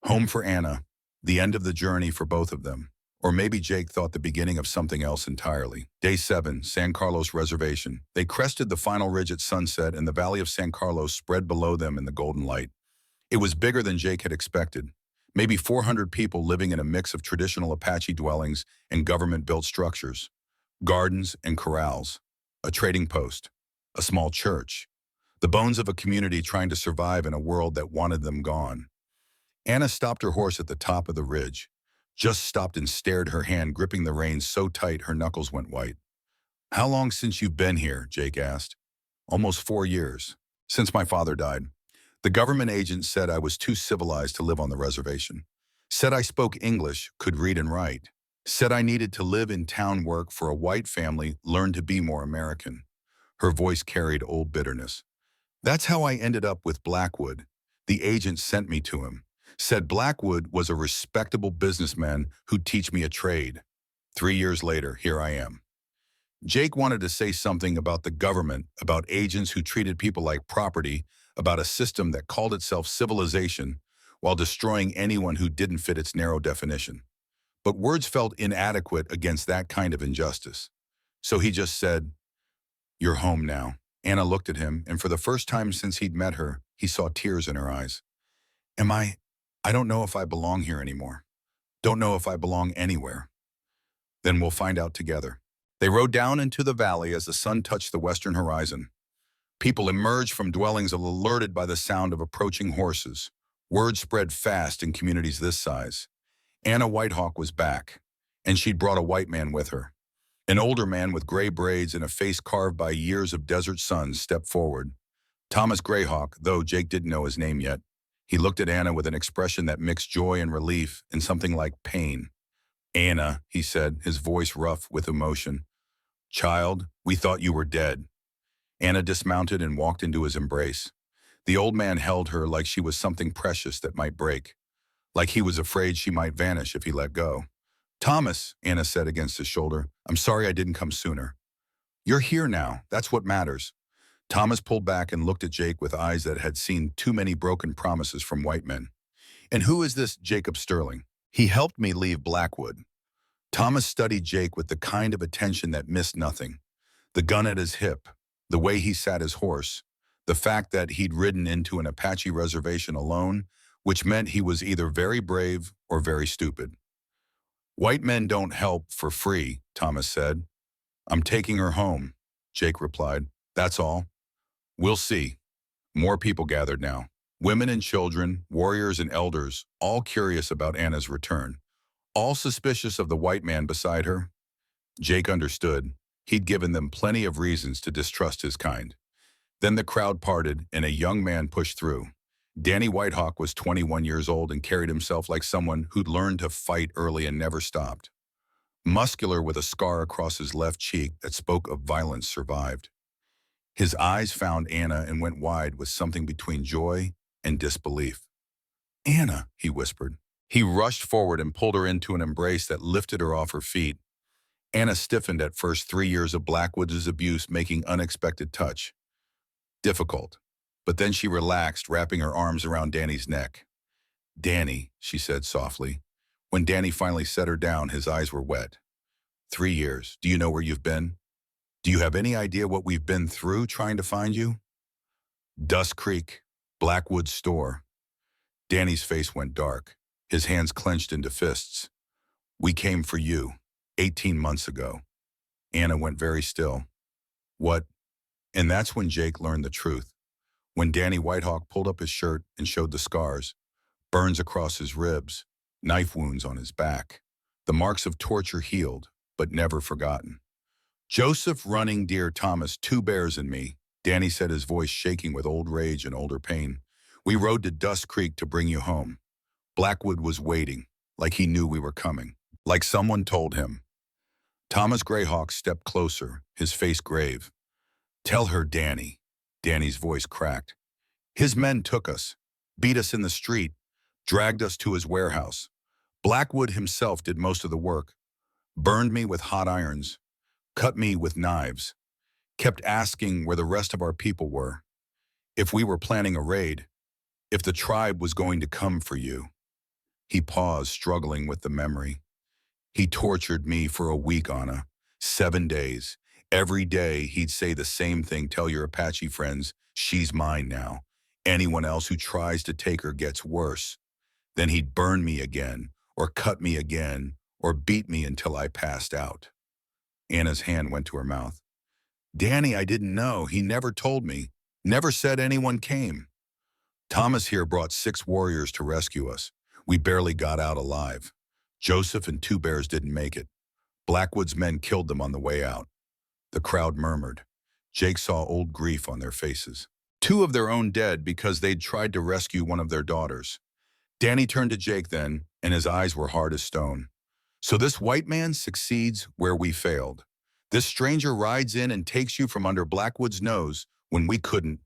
Home for Anna, the end of the journey for both of them. Or maybe Jake thought the beginning of something else entirely. Day 7, San Carlos Reservation. They crested the final ridge at sunset and the valley of San Carlos spread below them in the golden light. It was bigger than Jake had expected. Maybe 400 people living in a mix of traditional Apache dwellings and government-built structures. Gardens and corrals. A trading post. A small church. The bones of a community trying to survive in a world that wanted them gone. Anna stopped her horse at the top of the ridge. Just stopped and stared, her hand gripping the reins so tight her knuckles went white. How long since you've been here? Jake asked. Almost 4 years. Since my father died. The government agent said I was too civilized to live on the reservation. Said I spoke English, could read and write. Said I needed to live in town, work for a white family, learn to be more American. Her voice carried old bitterness. That's how I ended up with Blackwood. The agent sent me to him. Said Blackwood was a respectable businessman who'd teach me a trade. 3 years later, here I am. Jake wanted to say something about the government, about agents who treated people like property, about a system that called itself civilization while destroying anyone who didn't fit its narrow definition. But words felt inadequate against that kind of injustice. So he just said, "You're home now." Anna looked at him, and for the first time since he'd met her, he saw tears in her eyes. Am I don't know if I belong here anymore. Don't know if I belong anywhere. Then we'll find out together. They rode down into the valley as the sun touched the western horizon. People emerged from dwellings alerted by the sound of approaching horses. Word spread fast in communities this size. Anna Whitehawk was back, and she'd brought a white man with her. An older man with gray braids and a face carved by years of desert suns stepped forward. Thomas Greyhawk, though Jake didn't know his name yet. He looked at Anna with an expression that mixed joy and relief and something like pain. "Anna," he said, his voice rough with emotion. "Child, we thought you were dead." Anna dismounted and walked into his embrace. The old man held her like she was something precious that might break, like he was afraid she might vanish if he let go. "Thomas," Anna said against his shoulder, "I'm sorry I didn't come sooner." "You're here now. That's what matters." Thomas pulled back and looked at Jake with eyes that had seen too many broken promises from white men. "And who is this Jacob Sterling?" "He helped me leave Blackwood." Thomas studied Jake with the kind of attention that missed nothing. The gun at his hip, the way he sat his horse, the fact that he'd ridden into an Apache reservation alone, which meant he was either very brave or very stupid. "White men don't help for free," Thomas said. "I'm taking her home," Jake replied. "That's all." "We'll see." More people gathered now. Women and children, warriors and elders, all curious about Anna's return. All suspicious of the white man beside her. Jake understood. He'd given them plenty of reasons to distrust his kind. Then the crowd parted and a young man pushed through. Danny Whitehawk was 21 years old and carried himself like someone who'd learned to fight early and never stopped. Muscular with a scar across his left cheek that spoke of violence survived. His eyes found Anna and went wide with something between joy and disbelief. "Anna," he whispered. He rushed forward and pulled her into an embrace that lifted her off her feet. Anna stiffened at first, 3 years of Blackwood's abuse making unexpected touch difficult. But then she relaxed, wrapping her arms around Danny's neck. "Danny," she said softly. When Danny finally set her down, his eyes were wet. 3 years. Do you know where you've been? Do you have any idea what we've been through trying to find you?" "Dust Creek, Blackwood's store." Danny's face went dark, his hands clenched into fists. "We came for you, 18 months ago." Anna went very still. "What?" And that's when Jake learned the truth. When Danny Whitehawk pulled up his shirt and showed the scars, burns across his ribs, knife wounds on his back, the marks of torture healed, but never forgotten. "Joseph Running Deer Thomas, 2 bears and me," Danny said, his voice shaking with old rage and older pain. "We rode to Dust Creek to bring you home. Blackwood was waiting, like he knew we were coming, like someone told him." Thomas Greyhawk stepped closer, his face grave. "Tell her, Danny." Danny's voice cracked. "His men took us, beat us in the street, dragged us to his warehouse. Blackwood himself did most of the work, burned me with hot irons, cut me with knives, kept asking where the rest of our people were, if we were planning a raid, if the tribe was going to come for you." He paused, struggling with the memory. "He tortured me for a week, Anna. 7 days. Every day he'd say the same thing. Tell your Apache friends, she's mine now. Anyone else who tries to take her gets worse. Then he'd burn me again, or cut me again, or beat me until I passed out." Anna's hand went to her mouth. "Danny, I didn't know. He never told me. Never said anyone came. Thomas here brought 6 warriors to rescue us. We barely got out alive. Joseph and 2 bears didn't make it. Blackwood's men killed them on the way out." The crowd murmured. Jake saw old grief on their faces. 2 of their own dead because they'd tried to rescue one of their daughters. Danny turned to Jake then, and his eyes were hard as stone. "So this white man succeeds where we failed. This stranger rides in and takes you from under Blackwood's nose when we couldn't."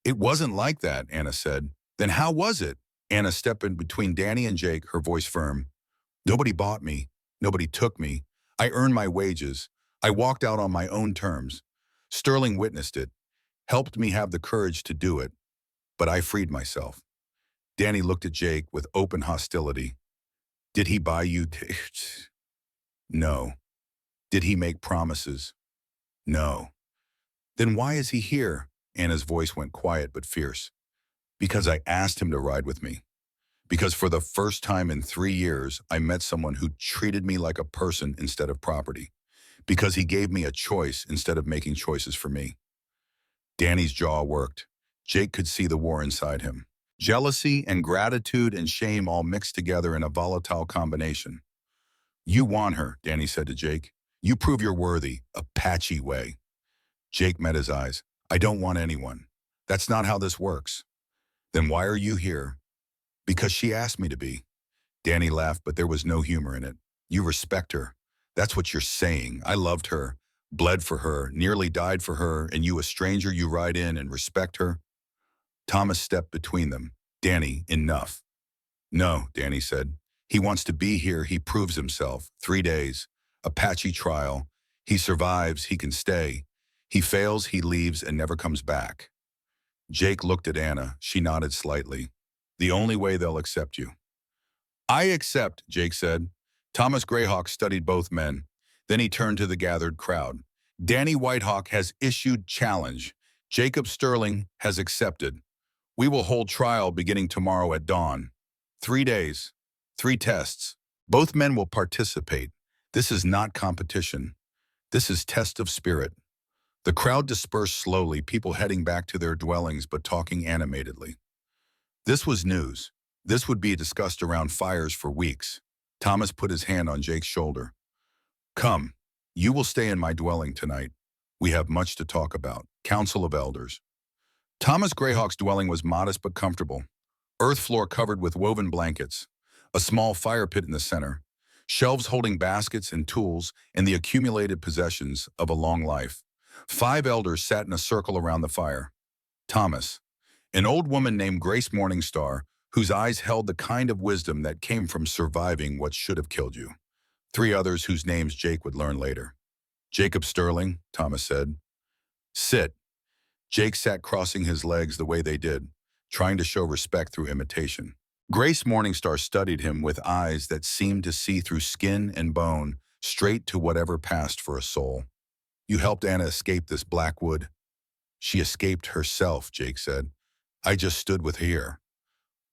"It wasn't like that," Anna said. "Then how was it?" Anna stepped in between Danny and Jake, her voice firm. "Nobody bought me. Nobody took me. I earned my wages. I walked out on my own terms. Sterling witnessed it, helped me have the courage to do it, but I freed myself. Danny looked at Jake with open hostility. Did he buy you? No. Did he make promises? No. Then why is he here? Anna's voice went quiet but fierce. Because I asked him to ride with me. Because for the first time in 3 years, I met someone who treated me like a person instead of property. Because he gave me a choice instead of making choices for me. Danny's jaw worked. Jake could see the war inside him. Jealousy and gratitude and shame all mixed together in a volatile combination. You want her, Danny said to Jake. You prove you're worthy, Apache way. Jake met his eyes. I don't want anyone. That's not how this works. Then why are you here? Because she asked me to be. Danny laughed, but there was no humor in it. You respect her. That's what you're saying. I loved her, bled for her, nearly died for her, and you, a stranger, you ride in and respect her? Thomas stepped between them. Danny, enough. No, Danny said. He wants to be here. He proves himself. 3 days. Apache trial. He survives. He can stay. He fails. He leaves and never comes back. Jake looked at Anna. She nodded slightly. The only way they'll accept you. I accept, Jake said. Thomas Greyhawk studied both men. Then he turned to the gathered crowd. Danny Whitehawk has issued challenge. Jacob Sterling has accepted. We will hold trial beginning tomorrow at dawn. 3 days, 3 tests. Both men will participate. This is not competition. This is test of spirit. The crowd dispersed slowly, people heading back to their dwellings but talking animatedly. This was news. This would be discussed around fires for weeks. Thomas put his hand on Jake's shoulder. Come, you will stay in my dwelling tonight. We have much to talk about. Council of Elders. Thomas Greyhawk's dwelling was modest but comfortable. Earth floor covered with woven blankets, a small fire pit in the center, shelves holding baskets and tools and the accumulated possessions of a long life. 5 elders sat in a circle around the fire. Thomas, an old woman named Grace Morningstar, whose eyes held the kind of wisdom that came from surviving what should have killed you. 3 others whose names Jake would learn later. Jacob Sterling, Thomas said. Sit. Jake sat crossing his legs the way they did, trying to show respect through imitation. Grace Morningstar studied him with eyes that seemed to see through skin and bone, straight to whatever passed for a soul. You helped Anna escape this Blackwood. She escaped herself, Jake said. I just stood with her.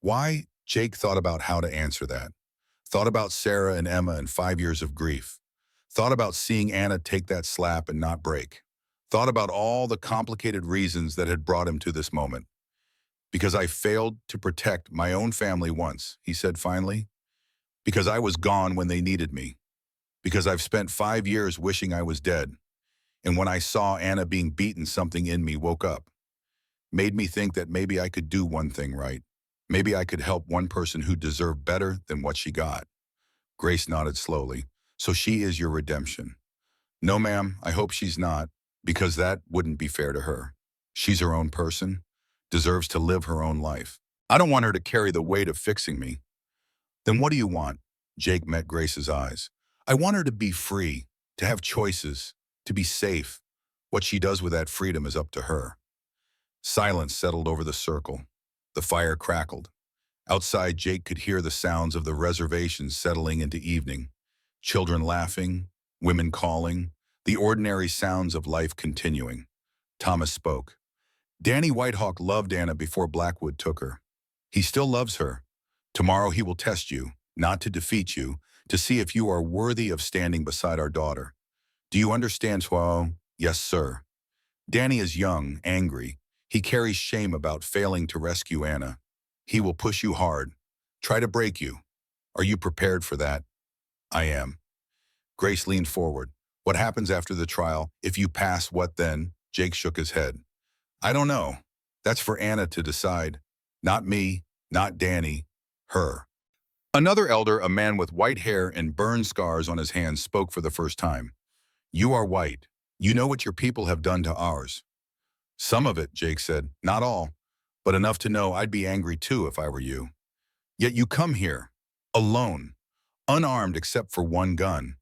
Why? Jake thought about how to answer that. Thought about Sarah and Emma and 5 years of grief. Thought about seeing Anna take that slap and not break. Thought about all the complicated reasons that had brought him to this moment. Because I failed to protect my own family once, he said finally. Because I was gone when they needed me. Because I've spent 5 years wishing I was dead. And when I saw Anna being beaten, something in me woke up. Made me think that maybe I could do one thing right. Maybe I could help one person who deserved better than what she got. Grace nodded slowly. So she is your redemption. No, ma'am, I hope she's not, because that wouldn't be fair to her. She's her own person, deserves to live her own life. I don't want her to carry the weight of fixing me. Then what do you want? Jake met Grace's eyes. I want her to be free, to have choices, to be safe. What she does with that freedom is up to her. Silence settled over the circle. The fire crackled. Outside, Jake could hear the sounds of the reservation settling into evening. Children laughing, women calling, the ordinary sounds of life continuing. Thomas spoke. Danny Whitehawk loved Anna before Blackwood took her. He still loves her. Tomorrow he will test you, not to defeat you, to see if you are worthy of standing beside our daughter. Do you understand, Swao? Yes, sir. Danny is young, angry. He carries shame about failing to rescue Anna. He will push you hard, try to break you. Are you prepared for that? I am. Grace leaned forward. What happens after the trial? If you pass, what then? Jake shook his head. I don't know. That's for Anna to decide. Not me, not Danny, her. Another elder, a man with white hair and burn scars on his hands, spoke for the first time. You are white. You know what your people have done to ours. Some of it, Jake said. Not all, but enough to know I'd be angry too if I were you. Yet you come here, alone, unarmed except for one gun.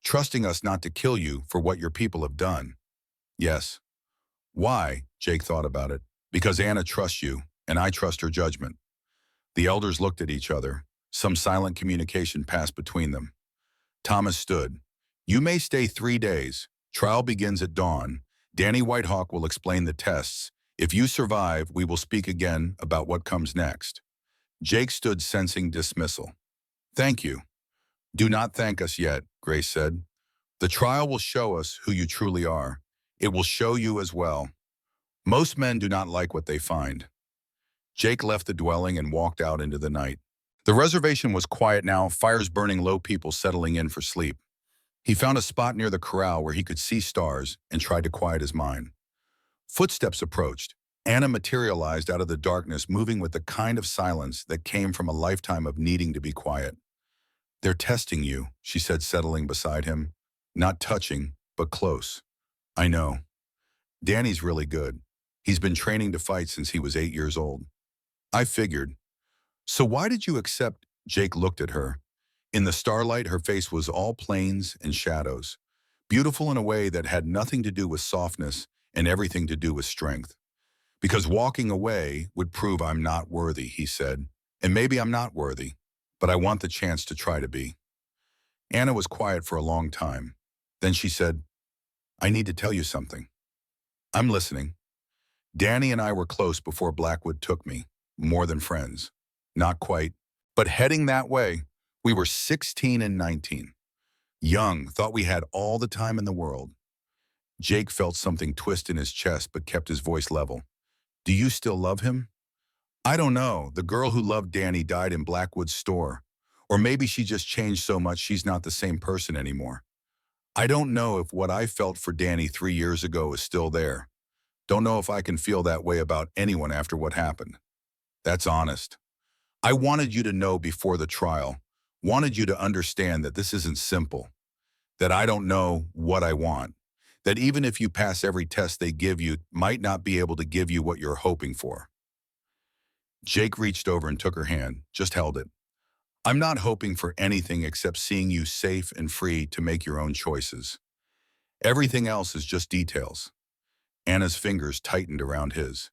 trusting us not to kill you for what your people have done. Yes. Why? Jake thought about it. Because Anna trusts you, and I trust her judgment. The elders looked at each other. Some silent communication passed between them. Thomas stood. You may stay 3 days. Trial begins at dawn. Danny Whitehawk will explain the tests. If you survive, we will speak again about what comes next. Jake stood sensing dismissal. Thank you. Do not thank us yet, Grace said. The trial will show us who you truly are. It will show you as well. Most men do not like what they find. Jake left the dwelling and walked out into the night. The reservation was quiet now, fires burning low, people settling in for sleep. He found a spot near the corral where he could see stars and tried to quiet his mind. Footsteps approached. Anna materialized out of the darkness, moving with the kind of silence that came from a lifetime of needing to be quiet. They're testing you, she said, settling beside him. Not touching, but close. I know. Danny's really good. He's been training to fight since he was 8 years old. I figured. So why did you accept? Jake looked at her. In the starlight, her face was all plains and shadows, beautiful in a way that had nothing to do with softness and everything to do with strength. Because walking away would prove I'm not worthy, he said. And maybe I'm not worthy, but I want the chance to try to be. Anna was quiet for a long time. Then she said, I need to tell you something. I'm listening. Danny and I were close before Blackwood took me, more than friends. Not quite, but heading that way. We were 16 and 19. Young, thought we had all the time in the world. Jake felt something twist in his chest but kept his voice level. Do you still love him? I don't know. The girl who loved Danny died in Blackwood's store. Or maybe she just changed so much she's not the same person anymore. I don't know if what I felt for Danny 3 years ago is still there. Don't know if I can feel that way about anyone after what happened. That's honest. I wanted you to know before the trial, wanted you to understand that this isn't simple, that I don't know what I want, that even if you pass every test they give you, might not be able to give you what you're hoping for. Jake reached over and took her hand, just held it. I'm not hoping for anything except seeing you safe and free to make your own choices. Everything else is just details. Anna's fingers tightened around his.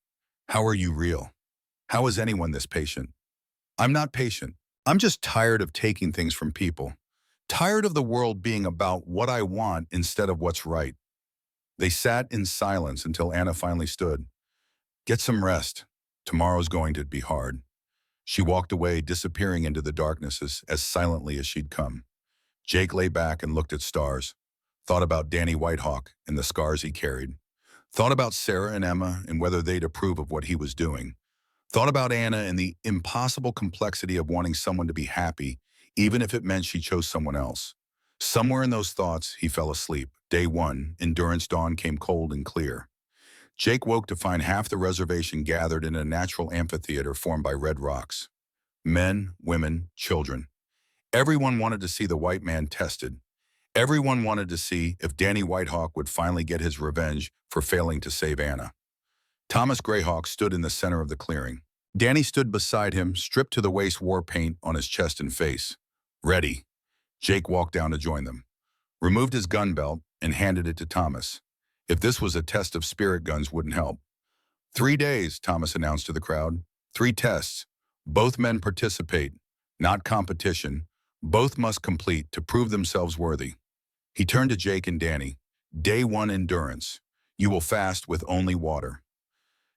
How are you real? How is anyone this patient? I'm not patient. I'm just tired of taking things from people. Tired of the world being about what I want instead of what's right. They sat in silence until Anna finally stood. Get some rest. Tomorrow's going to be hard. She walked away, disappearing into the darkness as silently as she'd come. Jake lay back and looked at stars. Thought about Danny Whitehawk and the scars he carried. Thought about Sarah and Emma and whether they'd approve of what he was doing. Thought about Anna and the impossible complexity of wanting someone to be happy, even if it meant she chose someone else. Somewhere in those thoughts, he fell asleep. Day 1, Endurance Dawn came cold and clear. Jake woke to find half the reservation gathered in a natural amphitheater formed by red rocks. Men, women, children. Everyone wanted to see the white man tested. Everyone wanted to see if Danny Whitehawk would finally get his revenge for failing to save Anna. Thomas Greyhawk stood in the center of the clearing. Danny stood beside him, stripped to the waist, war paint on his chest and face. Ready. Jake walked down to join them, removed his gun belt, and handed it to Thomas. If this was a test of spirit, guns wouldn't help. 3 days, Thomas announced to the crowd. 3 tests. Both men participate, not competition. Both must complete to prove themselves worthy. He turned to Jake and Danny. Day 1, endurance. You will fast with only water.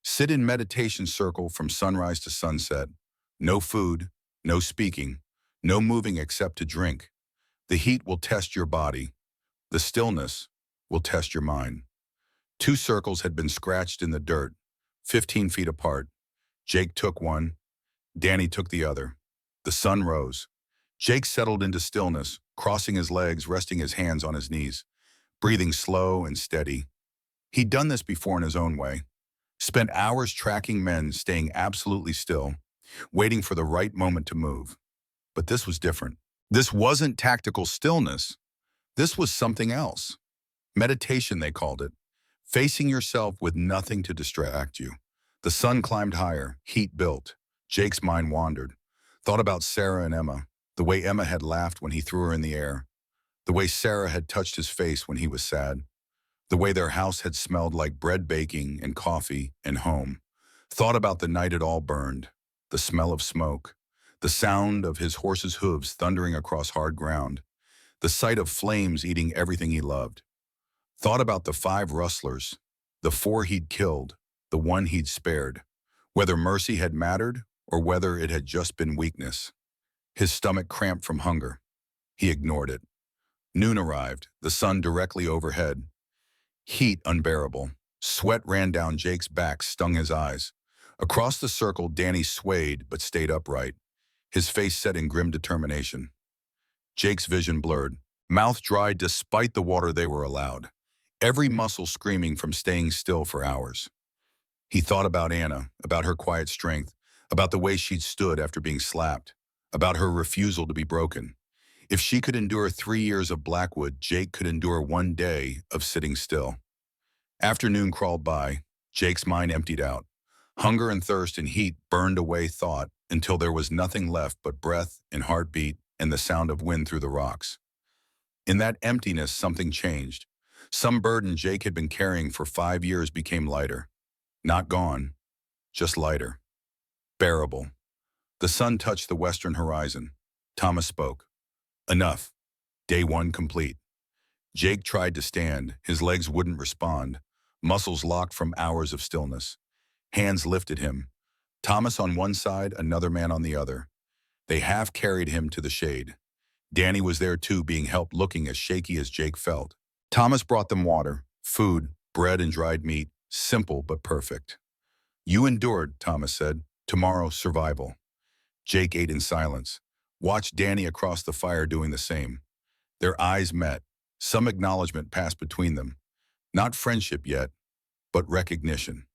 Sit in meditation circle from sunrise to sunset. No food, no speaking, no moving except to drink. The heat will test your body. The stillness will test your mind. 2 circles had been scratched in the dirt, 15 feet apart. Jake took one. Danny took the other. The sun rose. Jake settled into stillness, crossing his legs, resting his hands on his knees, breathing slow and steady. He'd done this before in his own way. Spent hours tracking men, staying absolutely still, waiting for the right moment to move. But this was different. This wasn't tactical stillness. This was something else. Meditation, they called it. Facing yourself with nothing to distract you. The sun climbed higher, heat built. Jake's mind wandered. Thought about Sarah and Emma, the way Emma had laughed when he threw her in the air. The way Sarah had touched his face when he was sad. The way their house had smelled like bread baking and coffee and home. Thought about the night it all burned, the smell of smoke, the sound of his horse's hooves thundering across hard ground, the sight of flames eating everything he loved. Thought about the 5 rustlers, the 4 he'd killed, the 1 he'd spared, whether mercy had mattered or whether it had just been weakness. His stomach cramped from hunger. He ignored it. Noon arrived, the sun directly overhead. Heat unbearable. Sweat ran down Jake's back, stung his eyes. Across the circle, Danny swayed but stayed upright, his face set in grim determination. Jake's vision blurred, mouth dry despite the water they were allowed, every muscle screaming from staying still for hours. He thought about Anna, about her quiet strength, about the way she'd stood after being slapped, about her refusal to be broken. If she could endure 3 years of Blackwood, Jake could endure 1 day of sitting still. Afternoon crawled by, Jake's mind emptied out. Hunger and thirst and heat burned away thought until there was nothing left but breath and heartbeat and the sound of wind through the rocks. In that emptiness, something changed. Some burden Jake had been carrying for 5 years became lighter. Not gone, just lighter. Bearable. The sun touched the western horizon. Thomas spoke. Enough. Day 1 complete. Jake tried to stand. His legs wouldn't respond. Muscles locked from hours of stillness. Hands lifted him. Thomas on one side, another man on the other. They half carried him to the shade. Danny was there too, being helped, looking as shaky as Jake felt. Thomas brought them water, food, bread and dried meat, simple but perfect. You endured, Thomas said. Tomorrow, survival. Jake ate in silence. Watched Danny across the fire doing the same. Their eyes met. Some acknowledgement passed between them. Not friendship yet, but recognition.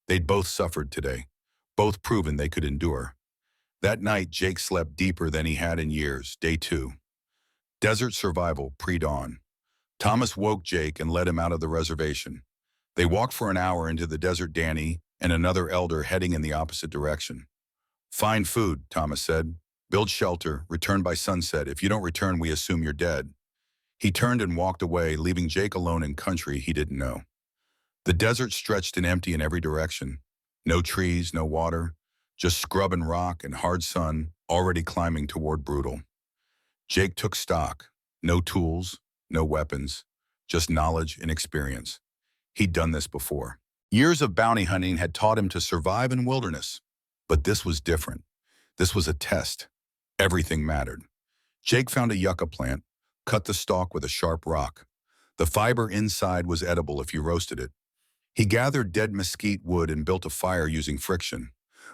They'd both suffered today, both proven they could endure. That night, Jake slept deeper than he had in years, day 2. Desert survival, pre-dawn. Thomas woke Jake and led him out of the reservation. They walked for an hour into the desert, Danny and another elder heading in the opposite direction. Find food, Thomas said. Build shelter, return by sunset. If you don't return, we assume you're dead. He turned and walked away, leaving Jake alone in country he didn't know. The desert stretched and empty in every direction. No trees, no water, just scrub and rock and hard sun already climbing toward brutal. Jake took stock. No tools, no weapons, just knowledge and experience. He'd done this before. Years of bounty hunting had taught him to survive in wilderness. But this was different. This was a test. Everything mattered. Jake found a yucca plant, cut the stalk with a sharp rock. The fiber inside was edible if you roasted it. He gathered dead mesquite wood and built a fire using friction.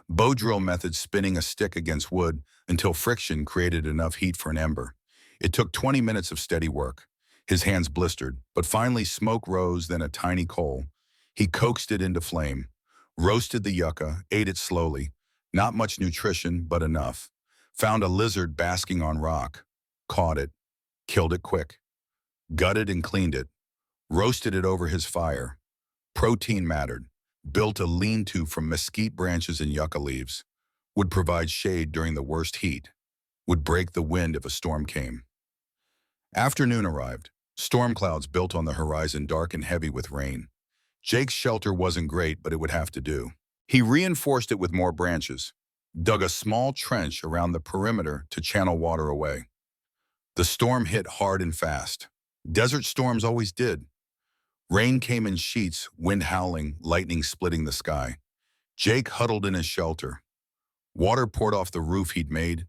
Bow drill method, spinning a stick against wood until friction created enough heat for an ember. It took 20 minutes of steady work. His hands blistered, but finally smoke rose, then a tiny coal. He coaxed it into flame, roasted the yucca, ate it slowly. Not much nutrition, but enough. Found a lizard basking on rock. Caught it. Killed it quick. Gutted and cleaned it. Roasted it over his fire. Protein mattered. Built a lean-to from mesquite branches and yucca leaves. Would provide shade during the worst heat. Would break the wind if a storm came. Afternoon arrived. Storm clouds built on the horizon, dark and heavy with rain. Jake's shelter wasn't great, but it would have to do. He reinforced it with more branches. Dug a small trench around the perimeter to channel water away. The storm hit hard and fast. Desert storms always did. Rain came in sheets, wind howling, lightning splitting the sky. Jake huddled in his shelter. Water poured off the roof he'd made.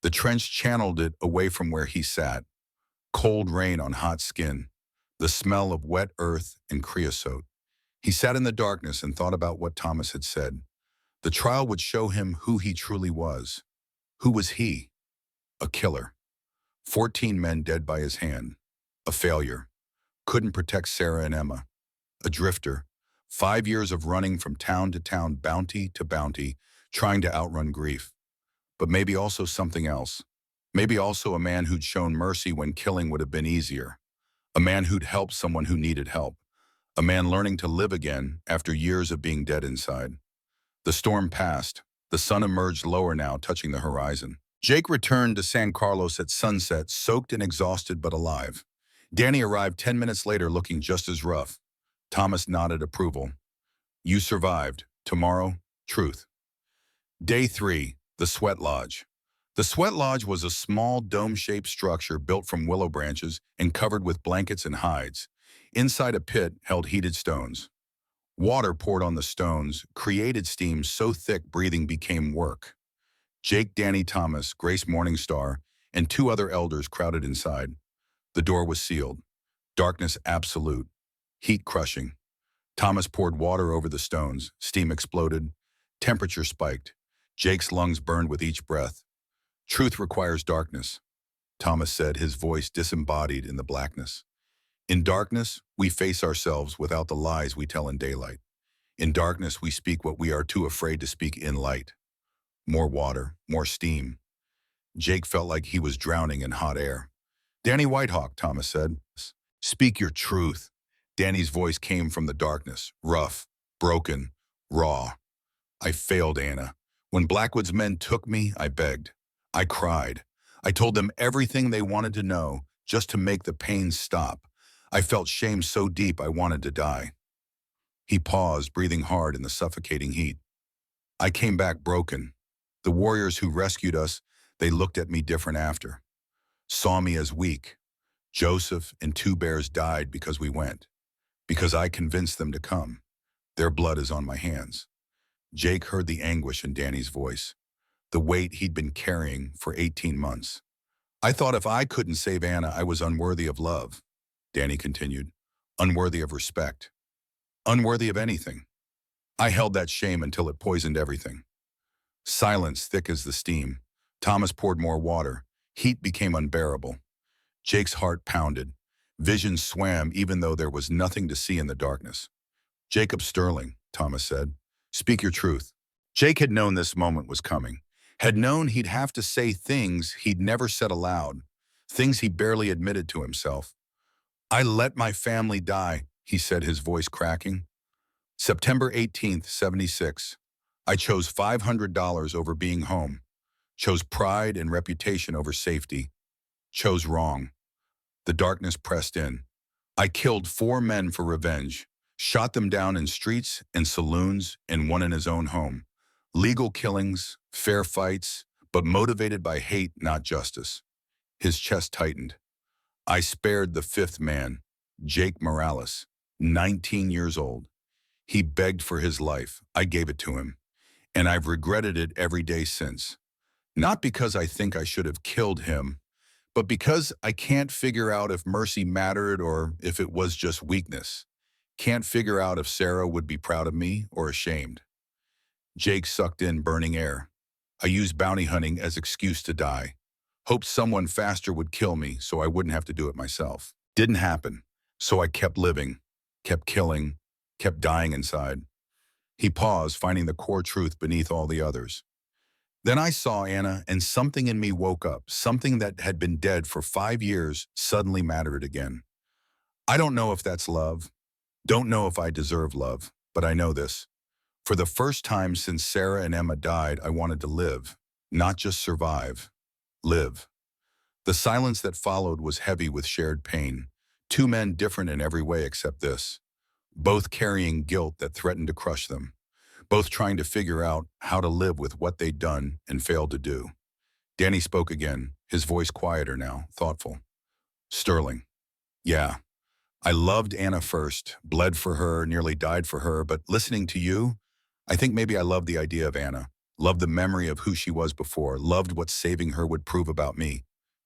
The trench channeled it away from where he sat. Cold rain on hot skin. The smell of wet earth and creosote. He sat in the darkness and thought about what Thomas had said. The trial would show him who he truly was. Who was he? A killer. 14 men dead by his hand. A failure. Couldn't protect Sarah and Emma. A drifter. 5 years of running from town to town, bounty to bounty, trying to outrun grief. But maybe also something else. Maybe also a man who'd shown mercy when killing would have been easier. A man who'd helped someone who needed help. A man learning to live again after years of being dead inside. The storm passed. The sun emerged lower now, touching the horizon. Jake returned to San Carlos at sunset, soaked and exhausted but alive. Danny arrived 10 minutes later looking just as rough. Thomas nodded approval. You survived. Tomorrow, truth. Day 3, the Sweat Lodge. The Sweat Lodge was a small dome-shaped structure built from willow branches and covered with blankets and hides. Inside a pit held heated stones. Water poured on the stones, created steam so thick breathing became work. Jake, Danny, Thomas, Grace Morningstar, and 2 other elders crowded inside. The door was sealed. Darkness absolute. Heat crushing. Thomas poured water over the stones. Steam exploded. Temperature spiked. Jake's lungs burned with each breath. Truth requires darkness, Thomas said, his voice disembodied in the blackness. In darkness, we face ourselves without the lies we tell in daylight. In darkness, we speak what we are too afraid to speak in light. More water, more steam. Jake felt like he was drowning in hot air. Danny Whitehawk, Thomas said. Speak your truth. Danny's voice came from the darkness, rough, broken, raw. I failed, Anna. When Blackwood's men took me, I begged. I cried. I told them everything they wanted to know, just to make the pain stop. I felt shame so deep I wanted to die. He paused, breathing hard in the suffocating heat. I came back broken. The warriors who rescued us, they looked at me different after. Saw me as weak. Joseph and 2 bears died because we went. Because I convinced them to come. Their blood is on my hands. Jake heard the anguish in Danny's voice, the weight he'd been carrying for 18 months. I thought if I couldn't save Anna, I was unworthy of love, Danny continued. Unworthy of respect. Unworthy of anything. I held that shame until it poisoned everything. Silence thick as the steam. Thomas poured more water. Heat became unbearable. Jake's heart pounded. Vision swam even though there was nothing to see in the darkness. Jacob Sterling, Thomas said. Speak your truth. Jake had known this moment was coming. Had known he'd have to say things he'd never said aloud. Things he barely admitted to himself. I let my family die, he said, his voice cracking. September 18th, 76. I chose $500 over being home. Chose pride and reputation over safety. Chose wrong. The darkness pressed in. I killed 4 men for revenge. Shot them down in streets and saloons and one in his own home. Legal killings, fair fights, but motivated by hate, not justice. His chest tightened. I spared the 5th man, Jake Morales, 19 years old. He begged for his life. I gave it to him. And I've regretted it every day since. Not because I think I should have killed him, but because I can't figure out if mercy mattered or if it was just weakness. Can't figure out if Sarah would be proud of me or ashamed. Jake sucked in burning air. I used bounty hunting as excuse to die. Hoped someone faster would kill me so I wouldn't have to do it myself. Didn't happen. So I kept living, kept killing, kept dying inside. He paused, finding the core truth beneath all the others. Then I saw Anna, and something in me woke up. Something that had been dead for 5 years suddenly mattered again. I don't know if that's love. Don't know if I deserve love, but I know this. For the first time since Sarah and Emma died, I wanted to live, not just survive. Live. The silence that followed was heavy with shared pain. 2 men different in every way except this. Both carrying guilt that threatened to crush them. Both trying to figure out how to live with what they'd done and failed to do. Danny spoke again, his voice quieter now, thoughtful. Sterling. Yeah, I loved Anna first, bled for her, nearly died for her, but listening to you, I think maybe I loved the idea of Anna. Loved the memory of who she was before, loved what saving her would prove about me.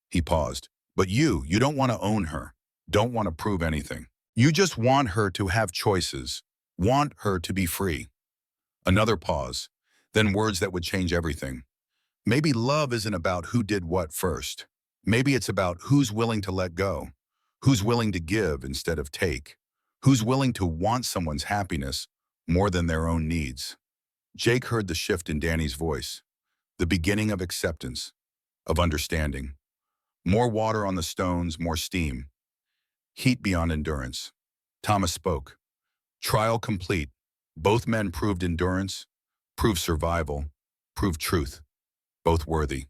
He paused. But you don't want to own her. Don't want to prove anything. You just want her to have choices. Want her to be free. Another pause, then words that would change everything. Maybe love isn't about who did what first. Maybe it's about who's willing to let go, who's willing to give instead of take, who's willing to want someone's happiness more than their own needs. Jake heard the shift in Danny's voice, the beginning of acceptance, of understanding. More water on the stones, more steam. Heat beyond endurance. Thomas spoke. Trial complete. Both men proved endurance, proved survival, proved truth. Both worthy.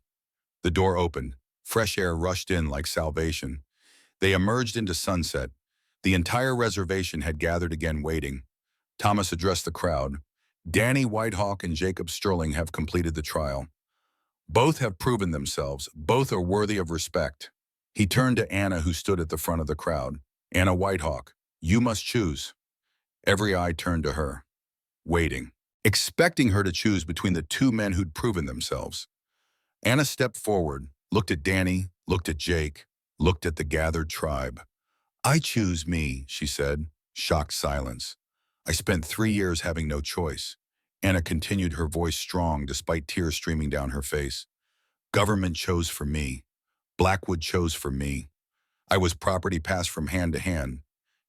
The door opened. Fresh air rushed in like salvation. They emerged into sunset. The entire reservation had gathered again waiting. Thomas addressed the crowd. Danny Whitehawk and Jacob Sterling have completed the trial. Both have proven themselves. Both are worthy of respect. He turned to Anna, who stood at the front of the crowd. Anna Whitehawk, you must choose. Every eye turned to her, waiting, expecting her to choose between the two men who'd proven themselves. Anna stepped forward, looked at Danny, looked at Jake, looked at the gathered tribe. I choose me, she said. Shocked silence. I spent 3 years having no choice. Anna continued, her voice strong despite tears streaming down her face. Government chose for me. Blackwood chose for me. I was property passed from hand to hand,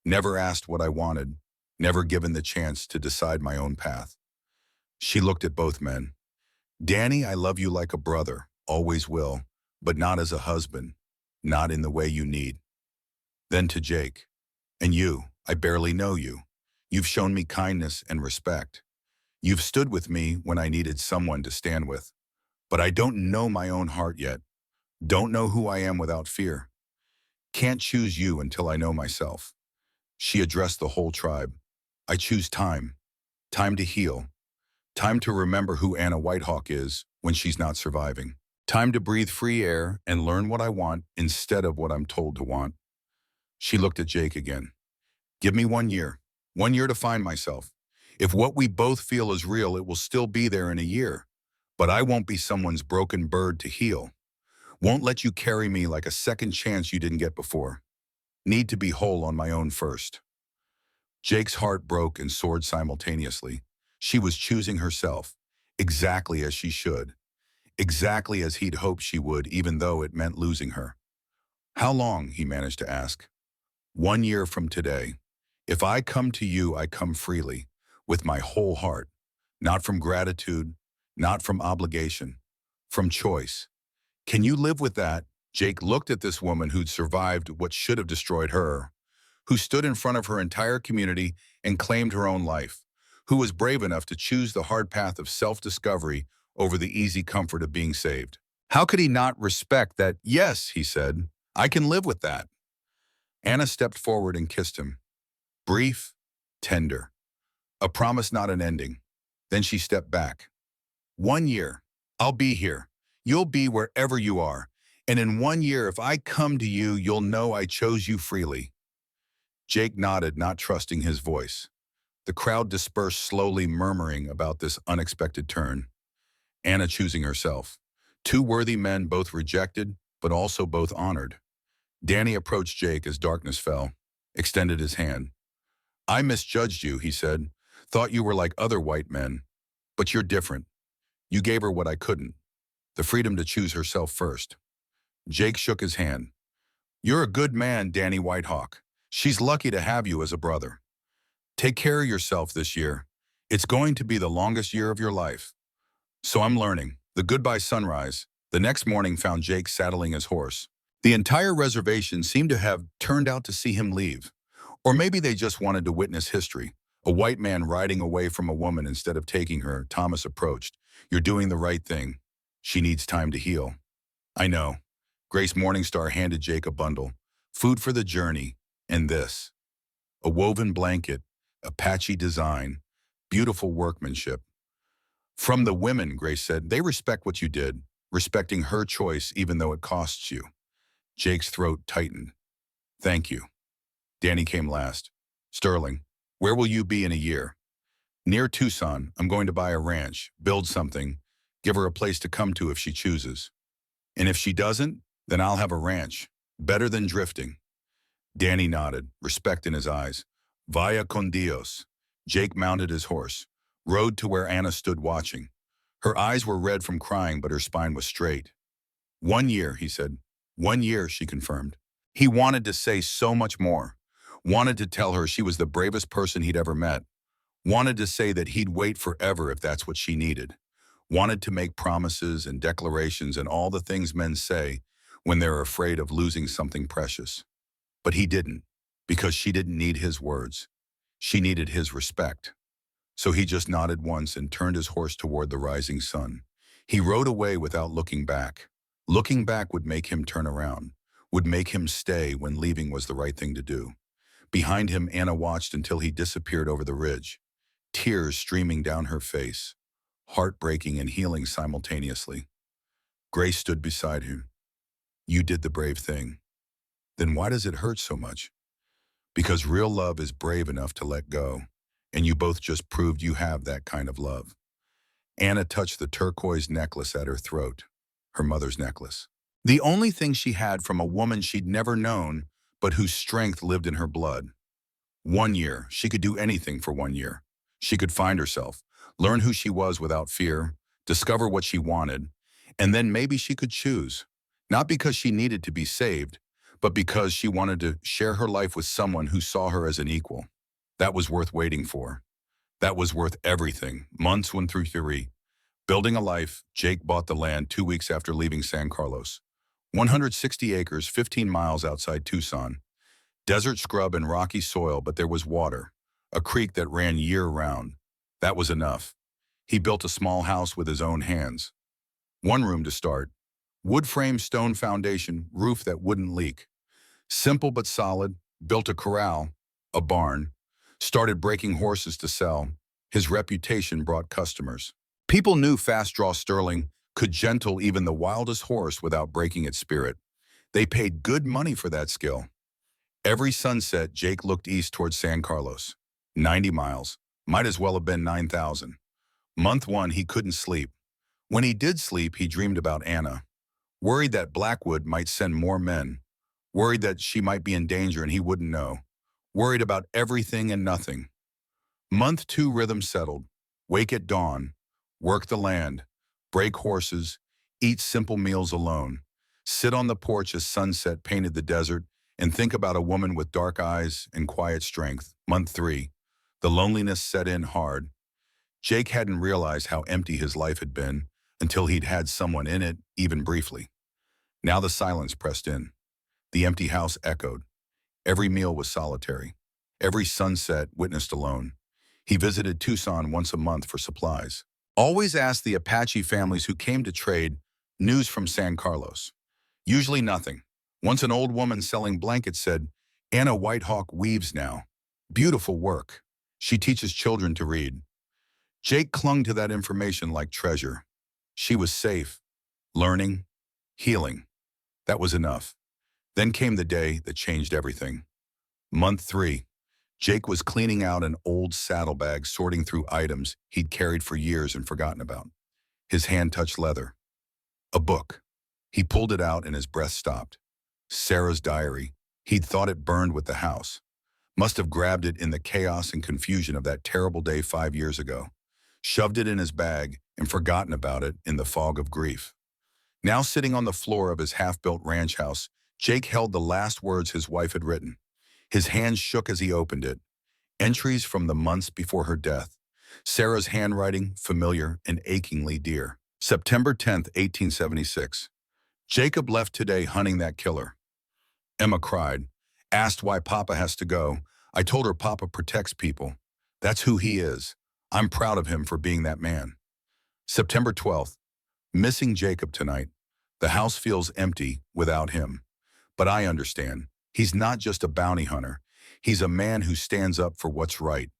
never asked what I wanted, never given the chance to decide my own path. She looked at both men. Danny, I love you like a brother, always will, but not as a husband, not in the way you need. Then to Jake. And you, I barely know you. You've shown me kindness and respect. You've stood with me when I needed someone to stand with. But I don't know my own heart yet. Don't know who I am without fear. Can't choose you until I know myself. She addressed the whole tribe. I choose time. Time to heal. Time to remember who Anna Whitehawk is when she's not surviving. Time to breathe free air and learn what I want instead of what I'm told to want. She looked at Jake again. Give me 1 year. 1 year to find myself. If what we both feel is real, it will still be there in a year. But I won't be someone's broken bird to heal. Won't let you carry me like a second chance you didn't get before. Need to be whole on my own first. Jake's heart broke and soared simultaneously. She was choosing herself, exactly as she should, exactly as he'd hoped she would, even though it meant losing her. How long, he managed to ask. 1 year from today. If I come to you, I come freely, with my whole heart, not from gratitude, not from obligation, from choice. Can you live with that? Jake looked at this woman who'd survived what should have destroyed her, who stood in front of her entire community and claimed her own life, who was brave enough to choose the hard path of self-discovery over the easy comfort of being saved. How could he not respect that? Yes, he said, I can live with that. Anna stepped forward and kissed him. Brief, tender. A promise, not an ending. Then she stepped back. 1 year. I'll be here. You'll be wherever you are. And in 1 year, if I come to you, you'll know I chose you freely. Jake nodded, not trusting his voice. The crowd dispersed slowly, murmuring about this unexpected turn. Anna choosing herself. Two worthy men, both rejected, but also both honored. Danny approached Jake as darkness fell, extended his hand. I misjudged you, he said. Thought you were like other white men. But you're different. You gave her what I couldn't. The freedom to choose herself first. Jake shook his hand. You're a good man, Danny Whitehawk. She's lucky to have you as a brother. Take care of yourself this year. It's going to be the longest year of your life. So I'm learning. The goodbye sunrise, the next morning, found Jake saddling his horse. The entire reservation seemed to have turned out to see him leave. Or maybe they just wanted to witness history. A white man riding away from a woman instead of taking her. Thomas approached. You're doing the right thing. She needs time to heal. I know. Grace Morningstar handed Jake a bundle. Food for the journey, and this. A woven blanket, a patchy design, beautiful workmanship. From the women, Grace said, they respect what you did, respecting her choice even though it costs you. Jake's throat tightened. Thank you. Danny came last. Sterling, where will you be in a year? Near Tucson. I'm going to buy a ranch, build something, give her a place to come to if she chooses. And if she doesn't, then I'll have a ranch. Better than drifting. Danny nodded, respect in his eyes. Vaya con Dios. Jake mounted his horse, rode to where Anna stood watching. Her eyes were red from crying, but her spine was straight. 1 year, he said. 1 year, she confirmed. He wanted to say so much more. Wanted to tell her she was the bravest person he'd ever met. Wanted to say that he'd wait forever if that's what she needed. Wanted to make promises and declarations and all the things men say when they're afraid of losing something precious. But he didn't, because she didn't need his words. She needed his respect. So he just nodded once and turned his horse toward the rising sun. He rode away without looking back, Looking back would make him turn around, would make him stay when leaving was the right thing to do. Behind him, Anna watched until he disappeared over the ridge, tears streaming down her face, heartbreaking and healing simultaneously. Grace stood beside him. You did the brave thing. Then why does it hurt so much? Because real love is brave enough to let go, and you both just proved you have that kind of love. Anna touched the turquoise necklace at her throat, her mother's necklace. The only thing she had from a woman she'd never known, but whose strength lived in her blood. 1 year, she could do anything for 1 year. She could find herself, learn who she was without fear, discover what she wanted, and then maybe she could choose. Not because she needed to be saved, but because she wanted to share her life with someone who saw her as an equal. That was worth waiting for. That was worth everything. Months went through three. Building a life, Jake bought the land 2 weeks after leaving San Carlos. 160 acres, 15 miles outside Tucson. Desert scrub and rocky soil, but there was water. A creek that ran year-round. That was enough. He built a small house with his own hands. One room to start. Wood frame, stone foundation, roof that wouldn't leak. Simple but solid. Built a corral, a barn. Started breaking horses to sell. His reputation brought customers. People knew Fast Draw Sterling could gentle even the wildest horse without breaking its spirit. They paid good money for that skill. Every sunset, Jake looked east towards San Carlos. 90 miles. Might as well have been 9,000. Month one, he couldn't sleep. When he did sleep, he dreamed about Anna. Worried that Blackwood might send more men. Worried that she might be in danger and he wouldn't know. Worried about everything and nothing. Month two, rhythm settled. Wake at dawn. Work the land. Break horses. Eat simple meals alone. Sit on the porch as sunset painted the desert and think about a woman with dark eyes and quiet strength. Month three. The loneliness set in hard. Jake hadn't realized how empty his life had been until he'd had someone in it, even briefly. Now the silence pressed in. The empty house echoed. Every meal was solitary. Every sunset witnessed alone. He visited Tucson once a month for supplies. Always asked the Apache families who came to trade news from San Carlos. Usually nothing. Once an old woman selling blankets said, Anna Whitehawk weaves now. Beautiful work. She teaches children to read. Jake clung to that information like treasure. She was safe, learning, healing. That was enough. Then came the day that changed everything. Month three. Jake was cleaning out an old saddlebag, sorting through items he'd carried for years and forgotten about. His hand touched leather. A book. He pulled it out and his breath stopped. Sarah's diary. He'd thought it burned with the house. Must have grabbed it in the chaos and confusion of that terrible day 5 years ago. Shoved it in his bag and forgotten about it in the fog of grief. Now sitting on the floor of his half-built ranch house, Jake held the last words his wife had written. His hands shook as he opened it. Entries from the months before her death. Sarah's handwriting, familiar and achingly dear. September 10th, 1876. Jacob left today hunting that killer. Emma cried. Asked why Papa has to go. I told her Papa protects people. That's who he is. I'm proud of him for being that man. September 12th. Missing Jacob tonight. The house feels empty without him. But I understand. He's not just a bounty hunter. He's a man who stands up for what's right.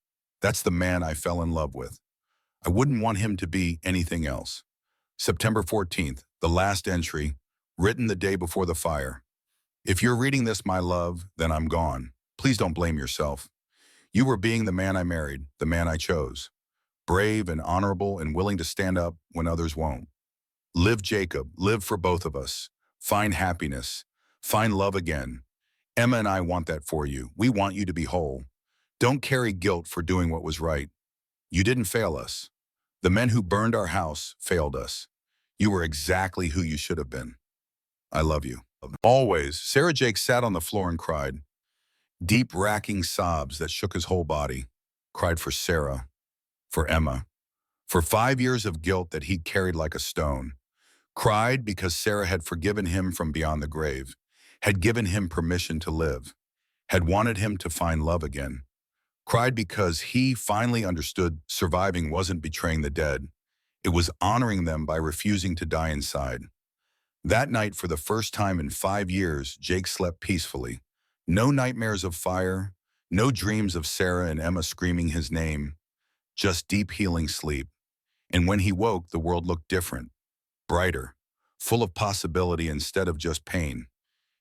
That's the man I fell in love with. I wouldn't want him to be anything else. September 14th, the last entry, written the day before the fire. If you're reading this, my love, then I'm gone. Please don't blame yourself. You were being the man I married, the man I chose. Brave and honorable and willing to stand up when others won't. Live, Jacob, live for both of us. Find happiness. Find love again. Emma and I want that for you. We want you to be whole. Don't carry guilt for doing what was right. You didn't fail us. The men who burned our house failed us. You were exactly who you should have been. I love you. Always, Sarah Jake sat on the floor and cried. Deep, racking sobs that shook his whole body. Cried for Sarah, for Emma, for 5 years of guilt that he'd carried like a stone. Cried because Sarah had forgiven him from beyond the grave, had given him permission to live, had wanted him to find love again. Cried because he finally understood surviving wasn't betraying the dead. It was honoring them by refusing to die inside. That night, for the first time in 5 years, Jake slept peacefully. No nightmares of fire, no dreams of Sarah and Emma screaming his name, just deep healing sleep. And when he woke, the world looked different, brighter, full of possibility instead of just pain.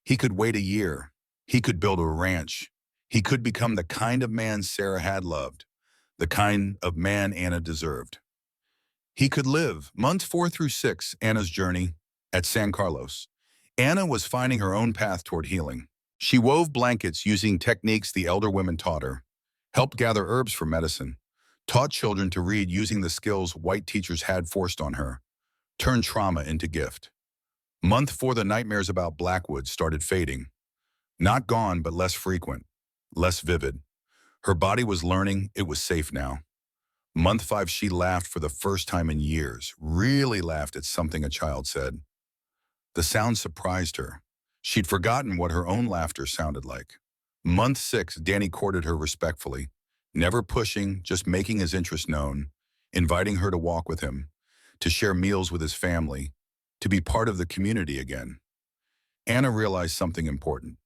He could wait a year. He could build a ranch. He could become the kind of man Sarah had loved, the kind of man Anna deserved. He could live. Months 4 through 6, Anna's journey at San Carlos. Anna was finding her own path toward healing. She wove blankets using techniques the elder women taught her, helped gather herbs for medicine, taught children to read using the skills white teachers had forced on her, turned trauma into gift. Month 4, the nightmares about Blackwood started fading. Not gone, but less frequent, less vivid. Her body was learning it was safe now. Month 5, she laughed for the first time in years, really laughed at something a child said. The sound surprised her. She'd forgotten what her own laughter sounded like. Month 6, Danny courted her respectfully, never pushing, just making his interest known, inviting her to walk with him, to share meals with his family, to be part of the community again. Anna realized something important.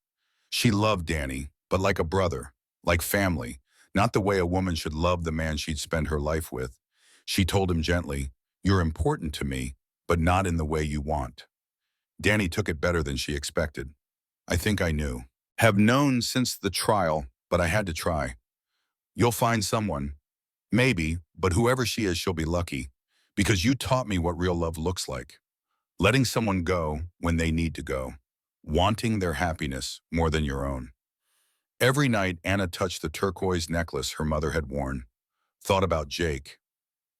She loved Danny, but like a brother, like family, not the way a woman should love the man she'd spent her life with. She told him gently, "You're important to me, but not in the way you want." Danny took it better than she expected. "I think I knew. Have known since the trial, but I had to try. You'll find someone. Maybe, but whoever she is, she'll be lucky. Because you taught me what real love looks like. Letting someone go when they need to go. Wanting their happiness more than your own." Every night, Anna touched the turquoise necklace her mother had worn, thought about Jake,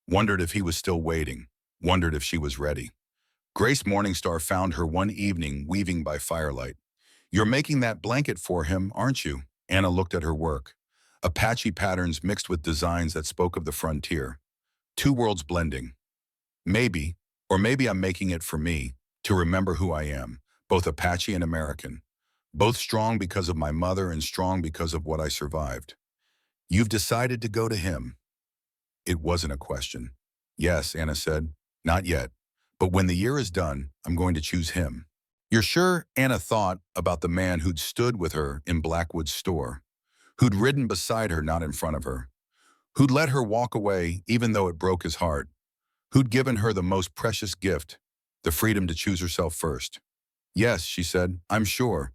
wondered if he was still waiting, wondered if she was ready. Grace Morningstar found her one evening weaving by firelight. "You're making that blanket for him, aren't you?" Anna looked at her work. Apache patterns mixed with designs that spoke of the frontier. Two worlds blending. Maybe, or maybe I'm making it for me, to remember who I am, both Apache and American. Both strong because of my mother and strong because of what I survived. "You've decided to go to him." It wasn't a question. "Yes," Anna said. "Not yet. But when the year is done, I'm going to choose him." "You're sure?" Anna thought about the man who'd stood with her in Blackwood's store, who'd ridden beside her, not in front of her, who'd let her walk away even though it broke his heart, who'd given her the most precious gift, the freedom to choose herself first. "Yes," she said, "I'm sure."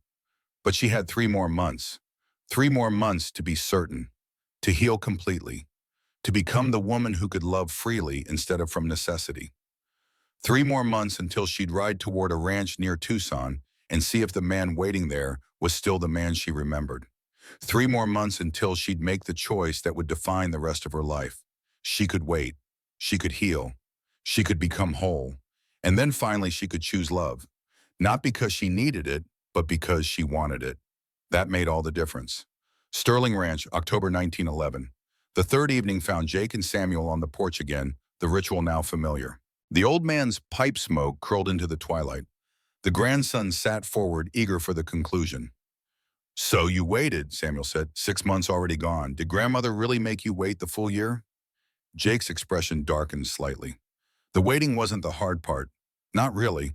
But she had 3 more months. 3 more months to be certain, to heal completely, to become the woman who could love freely instead of from necessity. 3 more months until she'd ride toward a ranch near Tucson and see if the man waiting there was still the man she remembered. 3 more months until she'd make the choice that would define the rest of her life. She could wait. She could heal. She could become whole. And then finally she could choose love. Not because she needed it, but because she wanted it. That made all the difference. Sterling Ranch, October 1911. The third evening found Jake and Samuel on the porch again, the ritual now familiar. The old man's pipe smoke curled into the twilight. The grandson sat forward, eager for the conclusion. "So you waited," Samuel said. 6 months already gone. Did grandmother really make you wait the full year?" Jake's expression darkened slightly. "The waiting wasn't the hard part. Not really.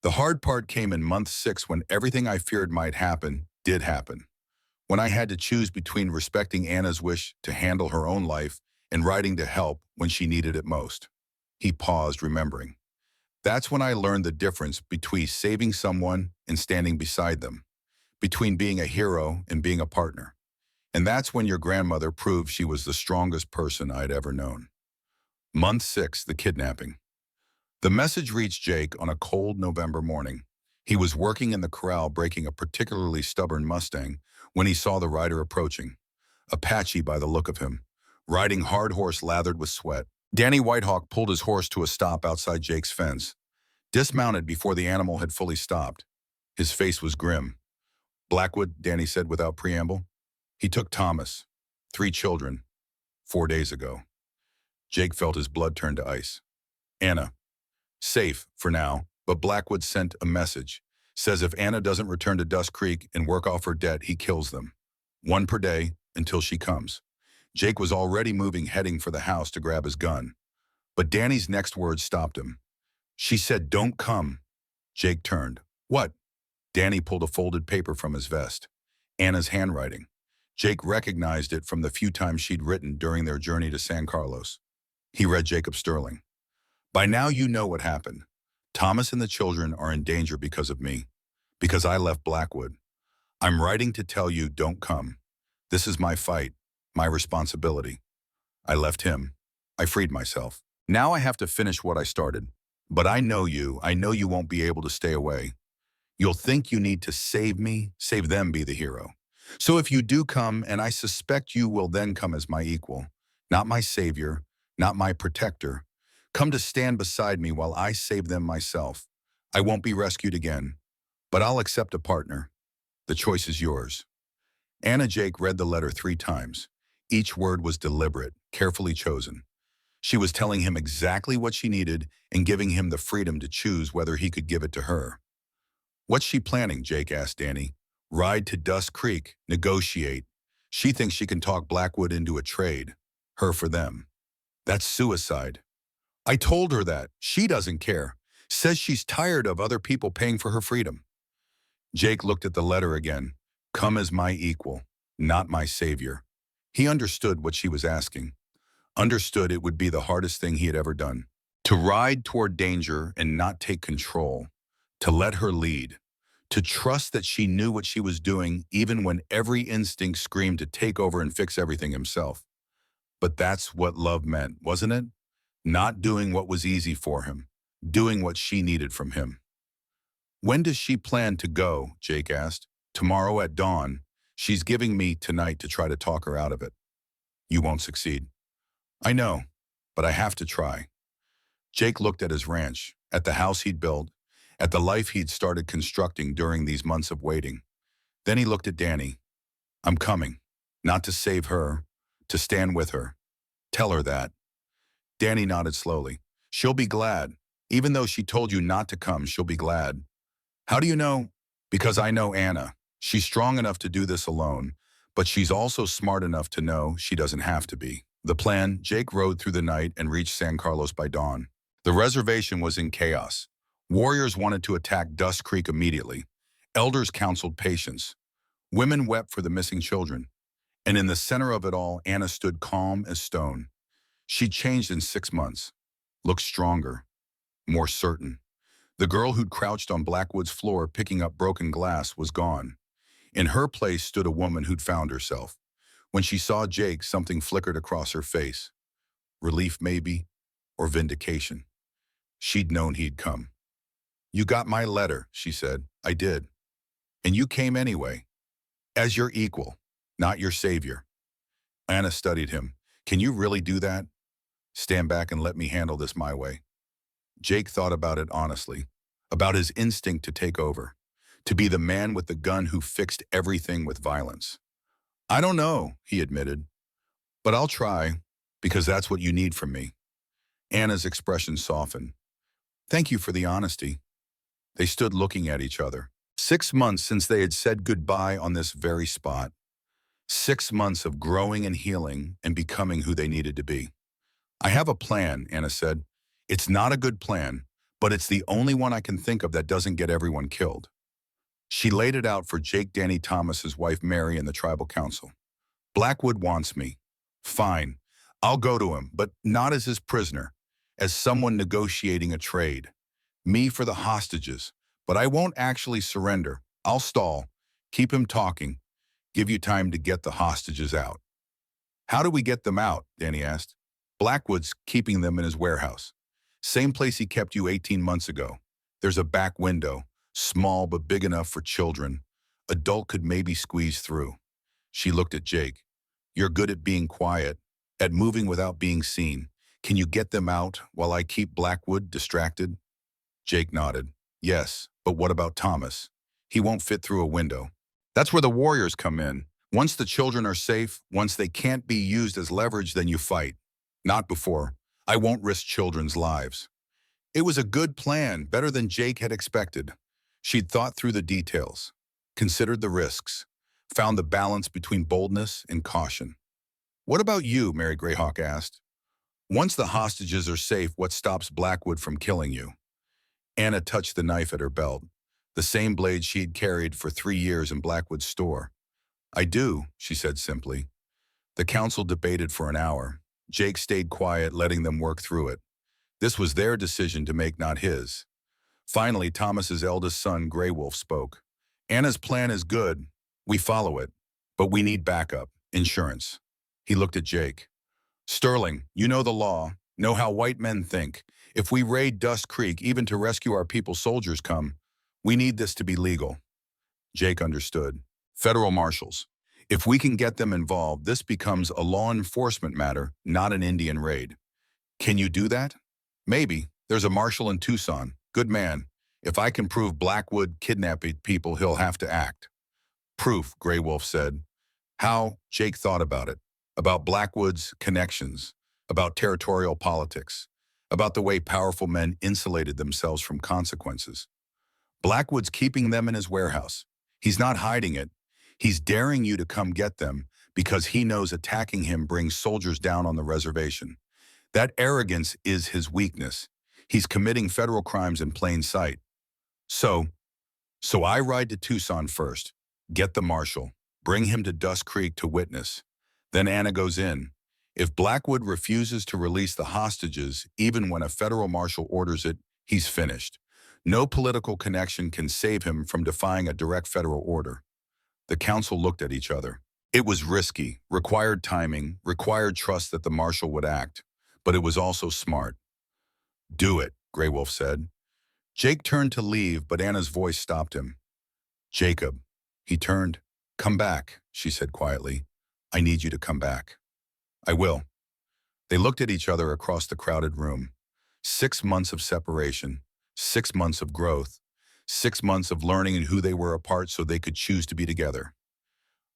The hard part came in month 6 when everything I feared might happen did happen. When I had to choose between respecting Anna's wish to handle her own life and riding to help when she needed it most." He paused, remembering. "That's when I learned the difference between saving someone and standing beside them, between being a hero and being a partner. And that's when your grandmother proved she was the strongest person I'd ever known." Month 6, the kidnapping. The message reached Jake on a cold November morning. He was working in the corral breaking a particularly stubborn Mustang when he saw the rider approaching. Apache by the look of him, riding hard horse lathered with sweat. Danny Whitehawk pulled his horse to a stop outside Jake's fence, dismounted before the animal had fully stopped. His face was grim. "Blackwood," Danny said without preamble. "He took Thomas, 3 children, 4 days ago." Jake felt his blood turn to ice. "Anna. Safe, for now, but Blackwood sent a message. Says if Anna doesn't return to Dust Creek and work off her debt, he kills them. 1 per day until she comes." Jake was already moving, heading for the house to grab his gun. But Danny's next words stopped him. "She said, don't come." Jake turned. What? Danny pulled a folded paper from his vest. Anna's handwriting. Jake recognized it from the few times she'd written during their journey to San Carlos. He read Jacob Sterling. By now you know what happened. Thomas and the children are in danger because of me. Because I left Blackwood. I'm writing to tell you don't come. This is my fight, my responsibility. I left him. I freed myself. Now I have to finish what I started. But I know you won't be able to stay away. You'll think you need to save me, save them be the hero. So if you do come, and I suspect you will then come as my equal, not my savior, not my protector, come to stand beside me while I save them myself. I won't be rescued again, but I'll accept a partner. The choice is yours. Anna Jake read the letter 3 times. Each word was deliberate, carefully chosen. She was telling him exactly what she needed and giving him the freedom to choose whether he could give it to her. What's she planning? Jake asked Danny. Ride to Dust Creek, negotiate. She thinks she can talk Blackwood into a trade. Her for them. That's suicide. I told her that. She doesn't care. Says she's tired of other people paying for her freedom. Jake looked at the letter again. Come as my equal, not my savior. He understood what she was asking. Understood it would be the hardest thing he had ever done. To ride toward danger and not take control. To let her lead. To trust that she knew what she was doing even when every instinct screamed to take over and fix everything himself. But that's what love meant, wasn't it? Not doing what was easy for him. Doing what she needed from him. When does she plan to go? Jake asked. Tomorrow at dawn. She's giving me tonight to try to talk her out of it. You won't succeed. I know, but I have to try. Jake looked at his ranch, at the house he'd built, at the life he'd started constructing during these months of waiting. Then he looked at Danny. I'm coming, not to save her, to stand with her. Tell her that. Danny nodded slowly. She'll be glad. Even though she told you not to come, she'll be glad. How do you know? Because I know Anna. She's strong enough to do this alone, but she's also smart enough to know she doesn't have to be. The plan, Jake rode through the night and reached San Carlos by dawn. The reservation was in chaos. Warriors wanted to attack Dust Creek immediately. Elders counseled patience. Women wept for the missing children. And in the center of it all, Anna stood calm as stone. She'd changed in 6 months. Looked stronger. More certain. The girl who'd crouched on Blackwood's floor picking up broken glass was gone. In her place stood a woman who'd found herself. When she saw Jake, something flickered across her face. Relief maybe, or vindication. She'd known he'd come. You got my letter, she said. I did. And you came anyway. As your equal, not your savior. Anna studied him. Can you really do that? Stand back and let me handle this my way. Jake thought about it honestly, about his instinct to take over, to be the man with the gun who fixed everything with violence. I don't know, he admitted, but I'll try, because that's what you need from me. Anna's expression softened. Thank you for the honesty. They stood looking at each other. 6 months since they had said goodbye on this very spot. 6 months of growing and healing and becoming who they needed to be. I have a plan, Anna said. It's not a good plan, but it's the only one I can think of that doesn't get everyone killed. She laid it out for Jake Danny Thomas's wife Mary and the tribal council. Blackwood wants me. Fine. I'll go to him, but not as his prisoner, as someone negotiating a trade. Me for the hostages, but I won't actually surrender. I'll stall, keep him talking, give you time to get the hostages out. How do we get them out? Danny asked. Blackwood's keeping them in his warehouse. Same place he kept you 18 months ago. There's a back window, small but big enough for children. Adult could maybe squeeze through. She looked at Jake. You're good at being quiet, at moving without being seen. Can you get them out while I keep Blackwood distracted? Jake nodded. Yes, but what about Thomas? He won't fit through a window. That's where the warriors come in. Once the children are safe, once they can't be used as leverage, then you fight. Not before. I won't risk children's lives. It was a good plan, better than Jake had expected. She'd thought through the details, considered the risks, found the balance between boldness and caution. What about you? Mary Greyhawk asked. Once the hostages are safe, what stops Blackwood from killing you? Anna touched the knife at her belt, the same blade she'd carried for 3 years in Blackwood's store. "I do," she said simply. The council debated for an hour. Jake stayed quiet, letting them work through it. This was their decision to make, not his. Finally, Thomas's eldest son, Grey Wolf, spoke. "Anna's plan is good. We follow it. But we need backup, insurance." He looked at Jake. "Sterling, you know the law, know how white men think. If we raid Dust Creek, even to rescue our people, soldiers come. We need this to be legal." Jake understood. Federal marshals. If we can get them involved, this becomes a law enforcement matter, not an Indian raid. "Can you do that?" "Maybe. There's a marshal in Tucson. Good man. If I can prove Blackwood kidnapped people, he'll have to act." "Proof," Grey Wolf said. "How?" Jake thought about it. About Blackwood's connections. About territorial politics. About the way powerful men insulated themselves from consequences. Blackwood's keeping them in his warehouse. He's not hiding it. He's daring you to come get them because he knows attacking him brings soldiers down on the reservation. That arrogance is his weakness. He's committing federal crimes in plain sight. So I ride to Tucson first, get the marshal, bring him to Dust Creek to witness. Then Anna goes in. If Blackwood refuses to release the hostages, even when a federal marshal orders it, he's finished. No political connection can save him from defying a direct federal order. The council looked at each other. It was risky, required timing, required trust that the marshal would act, but it was also smart. "Do it," Grey Wolf said. Jake turned to leave, but Anna's voice stopped him. "Jacob." He turned. "Come back," she said quietly. "I need you to come back." "I will." They looked at each other across the crowded room. 6 months of separation, 6 months of growth, 6 months of learning who they were apart so they could choose to be together.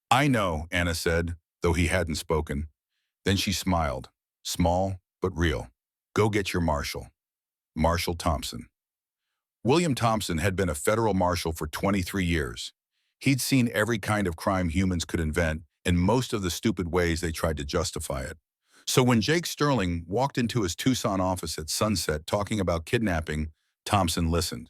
"I know," Anna said, though he hadn't spoken. Then she smiled, small but real. "Go get your marshal." Marshal Thompson. William Thompson had been a federal marshal for 23 years. He'd seen every kind of crime humans could invent, and most of the stupid ways they tried to justify it. So when Jake Sterling walked into his Tucson office at sunset talking about kidnapping, Thompson listened.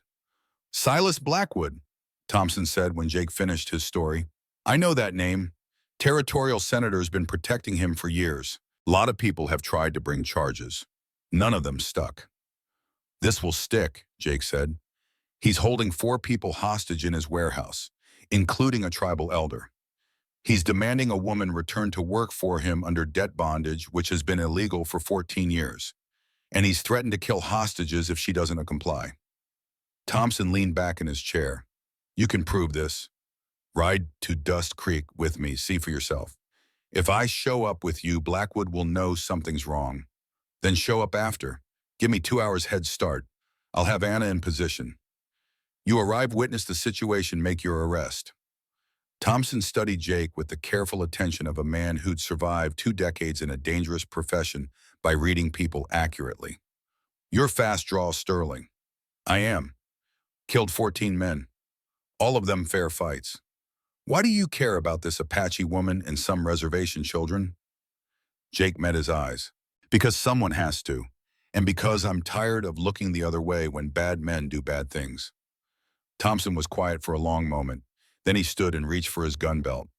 "Silas Blackwood," Thompson said when Jake finished his story. "I know that name. Territorial senator's been protecting him for years. A lot of people have tried to bring charges. None of them stuck." "This will stick," Jake said. "He's holding 4 people hostage in his warehouse, including a tribal elder. He's demanding a woman return to work for him under debt bondage, which has been illegal for 14 years. And he's threatened to kill hostages if she doesn't comply." Thompson leaned back in his chair. "You can prove this. Ride to Dust Creek with me, see for yourself. If I show up with you, Blackwood will know something's wrong. Then show up after. Give me 2 hours head start. I'll have Anna in position. You arrive, witness the situation, make your arrest." Thompson studied Jake with the careful attention of a man who'd survived 2 decades in a dangerous profession by reading people accurately. "You're fast draw, Sterling." "I am. Killed 14 men. All of them fair fights. Why do you care about this Apache woman and some reservation children?" Jake met his eyes. "Because someone has to. And because I'm tired of looking the other way when bad men do bad things." Thompson was quiet for a long moment. Then he stood and reached for his gun belt.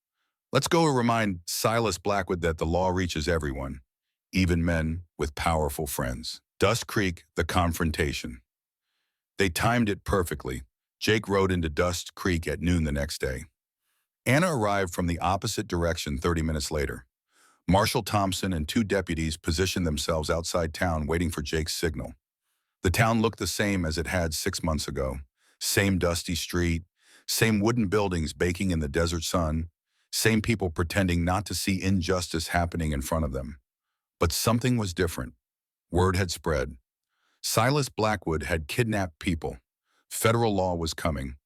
"Let's go remind Silas Blackwood that the law reaches everyone, even men with powerful friends." Dust Creek, the confrontation. They timed it perfectly. Jake rode into Dust Creek at noon the next day. Anna arrived from the opposite direction 30 minutes later. Marshal Thompson and 2 deputies positioned themselves outside town waiting for Jake's signal. The town looked the same as it had 6 months ago. Same dusty street, same wooden buildings baking in the desert sun, same people pretending not to see injustice happening in front of them. But something was different. Word had spread. Silas Blackwood had kidnapped people. Federal law was coming.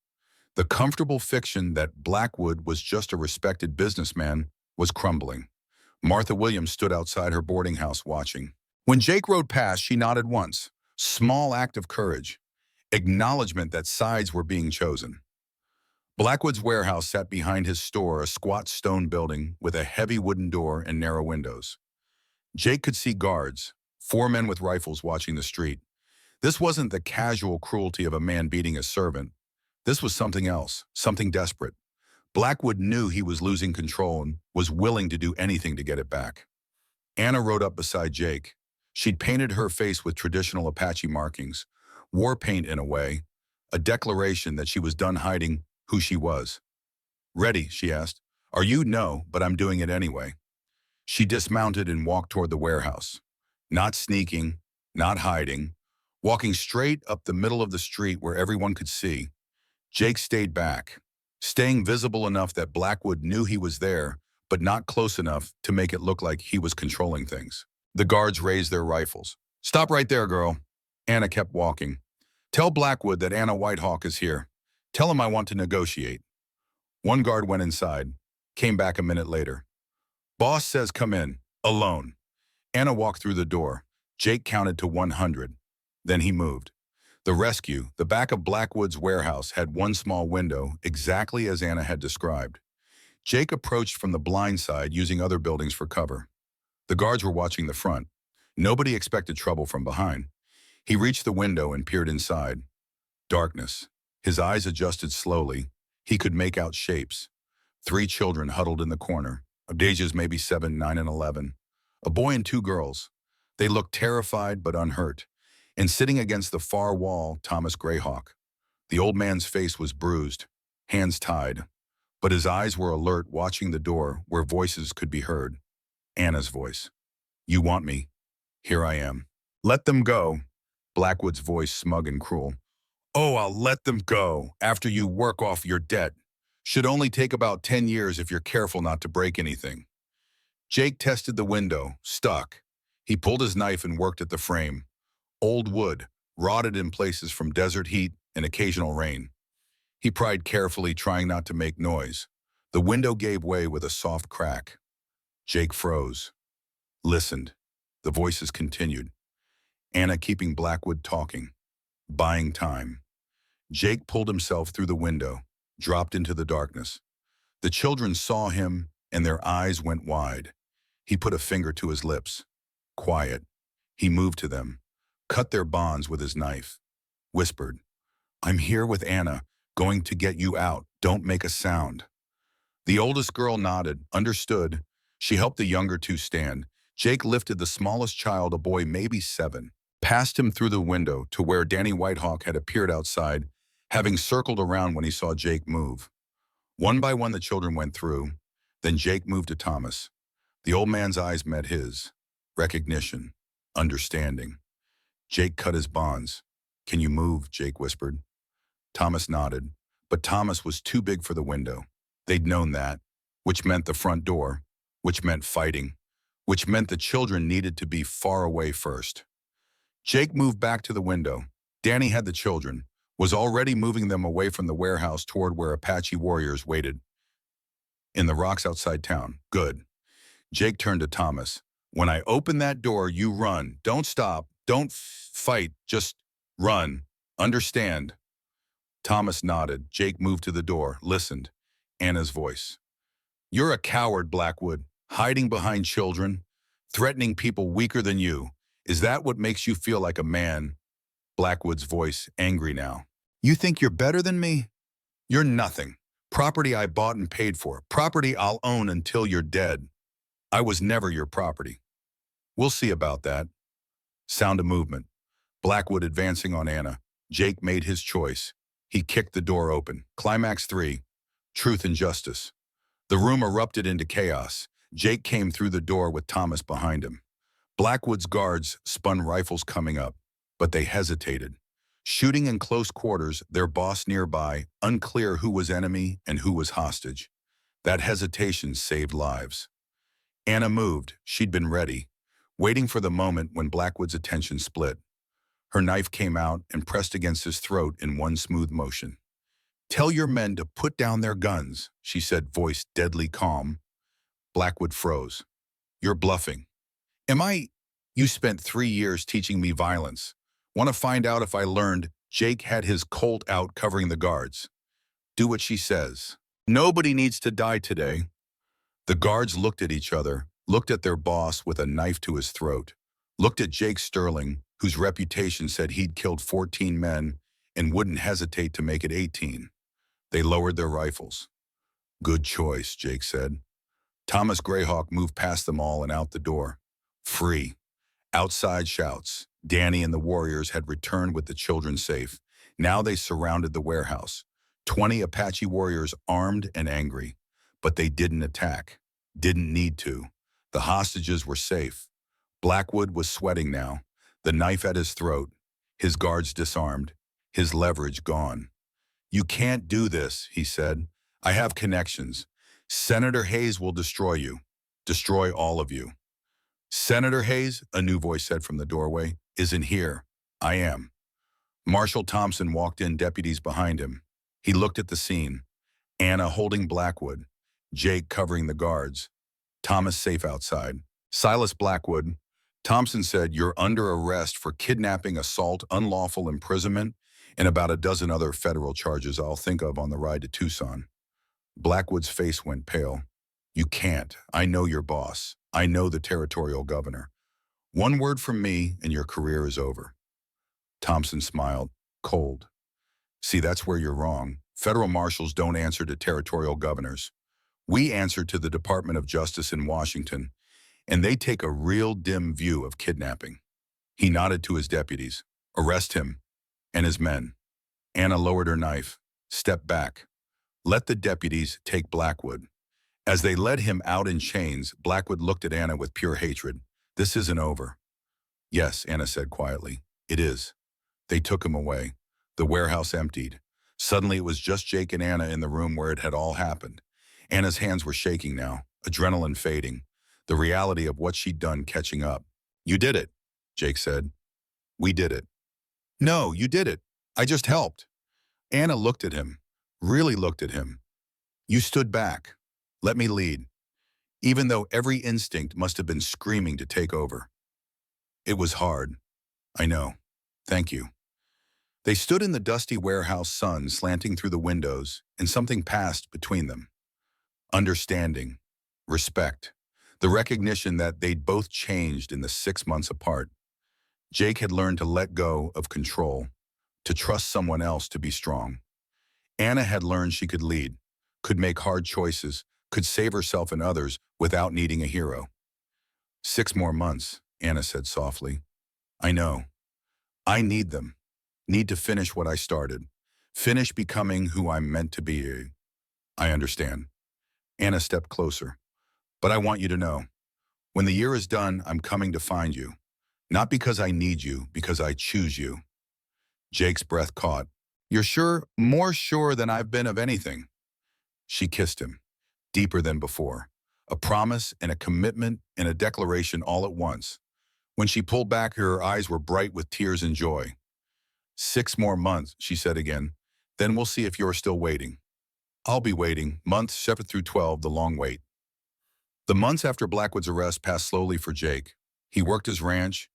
The comfortable fiction that Blackwood was just a respected businessman was crumbling. Martha Williams stood outside her boarding house watching. When Jake rode past, she nodded once. Small act of courage. Acknowledgement that sides were being chosen. Blackwood's warehouse sat behind his store, a squat stone building with a heavy wooden door and narrow windows. Jake could see guards, 4 men with rifles watching the street. This wasn't the casual cruelty of a man beating a servant. This was something else, something desperate. Blackwood knew he was losing control and was willing to do anything to get it back. Anna rode up beside Jake. She'd painted her face with traditional Apache markings, war paint in a way, a declaration that she was done hiding who she was. "Ready?" she asked. "Are you?" "No, but I'm doing it anyway." She dismounted and walked toward the warehouse. Not sneaking, not hiding, walking straight up the middle of the street where everyone could see. Jake stayed back, staying visible enough that Blackwood knew he was there, but not close enough to make it look like he was controlling things. The guards raised their rifles. "Stop right there, girl." Anna kept walking. "Tell Blackwood that Anna Whitehawk is here. Tell him I want to negotiate." One guard went inside, came back a minute later. "Boss says come in, alone." Anna walked through the door. Jake counted to 100. Then he moved. The rescue, the back of Blackwood's warehouse, had one small window, exactly as Anna had described. Jake approached from the blind side, using other buildings for cover. The guards were watching the front. Nobody expected trouble from behind. He reached the window and peered inside. Darkness. His eyes adjusted slowly. He could make out shapes. 3 children huddled in the corner, of ages maybe 7, 9, and 11. A boy and 2 girls. They looked terrified but unhurt. And sitting against the far wall, Thomas Greyhawk. The old man's face was bruised, hands tied, but his eyes were alert, watching the door where voices could be heard. Anna's voice. "You want me? Here I am." "Let them go." Blackwood's voice, smug and cruel. "Oh, I'll let them go after you work off your debt. Should only take about 10 years if you're careful not to break anything." Jake tested the window, stuck. He pulled his knife and worked at the frame. Old wood, rotted in places from desert heat and occasional rain. He pried carefully, trying not to make noise. The window gave way with a soft crack. Jake froze, listened. The voices continued. Anna keeping Blackwood talking, buying time. Jake pulled himself through the window, dropped into the darkness. The children saw him, and their eyes went wide. He put a finger to his lips. Quiet. He moved to them, cut their bonds with his knife, whispered, "I'm here with Anna, going to get you out. Don't make a sound." The oldest girl nodded, understood. She helped the younger 2 stand. Jake lifted the smallest child, a boy maybe 7, passed him through the window to where Danny Whitehawk had appeared outside, having circled around when he saw Jake move. One by one the children went through. Then Jake moved to Thomas. The old man's eyes met his. Recognition. Understanding. Jake cut his bonds. "Can you move?" Jake whispered. Thomas nodded, but Thomas was too big for the window. They'd known that, which meant the front door, which meant fighting, which meant the children needed to be far away first. Jake moved back to the window. Danny had the children, was already moving them away from the warehouse toward where Apache warriors waited. "In the rocks outside town." "Good." Jake turned to Thomas. "When I open that door, you run. Don't stop. Don't fight. Just run. Understand?" Thomas nodded. Jake moved to the door, listened. Anna's voice. "You're a coward, Blackwood, hiding behind children, threatening people weaker than you. Is that what makes you feel like a man?" Blackwood's voice, angry now. "You think you're better than me? You're nothing. Property I bought and paid for. Property I'll own until you're dead. I was never your property." "We'll see about that." Sound of movement. Blackwood advancing on Anna. Jake made his choice. He kicked the door open. Climax 3. Truth and justice. The room erupted into chaos. Jake came through the door with Thomas behind him. Blackwood's guards spun rifles coming up, but they hesitated. Shooting in close quarters, their boss nearby, unclear who was enemy and who was hostage. That hesitation saved lives. Anna moved. She'd been ready, waiting for the moment when Blackwood's attention split. Her knife came out and pressed against his throat in one smooth motion. "Tell your men to put down their guns," she said, voice deadly calm. Blackwood froze. "You're bluffing." "Am I? You spent 3 years teaching me violence. Want to find out if I learned?" Jake had his Colt out covering the guards. "Do what she says. Nobody needs to die today." The guards looked at each other, looked at their boss with a knife to his throat, looked at Jake Sterling, whose reputation said he'd killed 14 men and wouldn't hesitate to make it 18. They lowered their rifles. Good choice, Jake said. Thomas Greyhawk moved past them all and out the door. Free. Outside shouts. Danny and the warriors had returned with the children safe. Now they surrounded the warehouse. 20 Apache warriors armed and angry. But they didn't attack. Didn't need to. The hostages were safe. Blackwood was sweating now, the knife at his throat, his guards disarmed, his leverage gone. You can't do this, he said. I have connections. Senator Hayes will destroy you. Destroy all of you. Senator Hayes, a new voice said from the doorway, isn't here. I am. Marshal Thompson walked in, deputies behind him. He looked at the scene. Anna holding Blackwood. Jake covering the guards. Thomas safe outside. Silas Blackwood. Thompson said, you're under arrest for kidnapping, assault, unlawful imprisonment, and about a dozen other federal charges I'll think of on the ride to Tucson. Blackwood's face went pale. You can't. I know your boss. I know the territorial governor. One word from me and your career is over. Thompson smiled, cold. See, that's where you're wrong. Federal marshals don't answer to territorial governors. We answer to the Department of Justice in Washington, and they take a real dim view of kidnapping. He nodded to his deputies. Arrest him and his men. Anna lowered her knife. Step back. Let the deputies take Blackwood. As they led him out in chains, Blackwood looked at Anna with pure hatred. This isn't over. Yes, Anna said quietly. It is. They took him away. The warehouse emptied. Suddenly it was just Jake and Anna in the room where it had all happened. Anna's hands were shaking now, adrenaline fading, the reality of what she'd done catching up. You did it, Jake said. We did it. No, you did it. I just helped. Anna looked at him, really looked at him. You stood back. Let me lead. Even though every instinct must have been screaming to take over. It was hard. I know. Thank you. They stood in the dusty warehouse sun slanting through the windows, and something passed between them. Understanding, respect, the recognition that they'd both changed in the 6 months apart. Jake had learned to let go of control, to trust someone else to be strong. Anna had learned she could lead, could make hard choices, could save herself and others without needing a hero. 6 more months, Anna said softly. I know. I need them. Need to finish what I started. Finish becoming who I'm meant to be. I understand. Anna stepped closer. But I want you to know, when the year is done, I'm coming to find you. Not because I need you, because I choose you. Jake's breath caught. You're sure, more sure than I've been of anything. She kissed him, deeper than before. A promise and a commitment and a declaration all at once. When she pulled back, her eyes were bright with tears and joy. 6 more months, she said again. Then we'll see if you're still waiting. I'll be waiting, months 7 through 12, the long wait. The months after Blackwood's arrest passed slowly for Jake. He worked his ranch,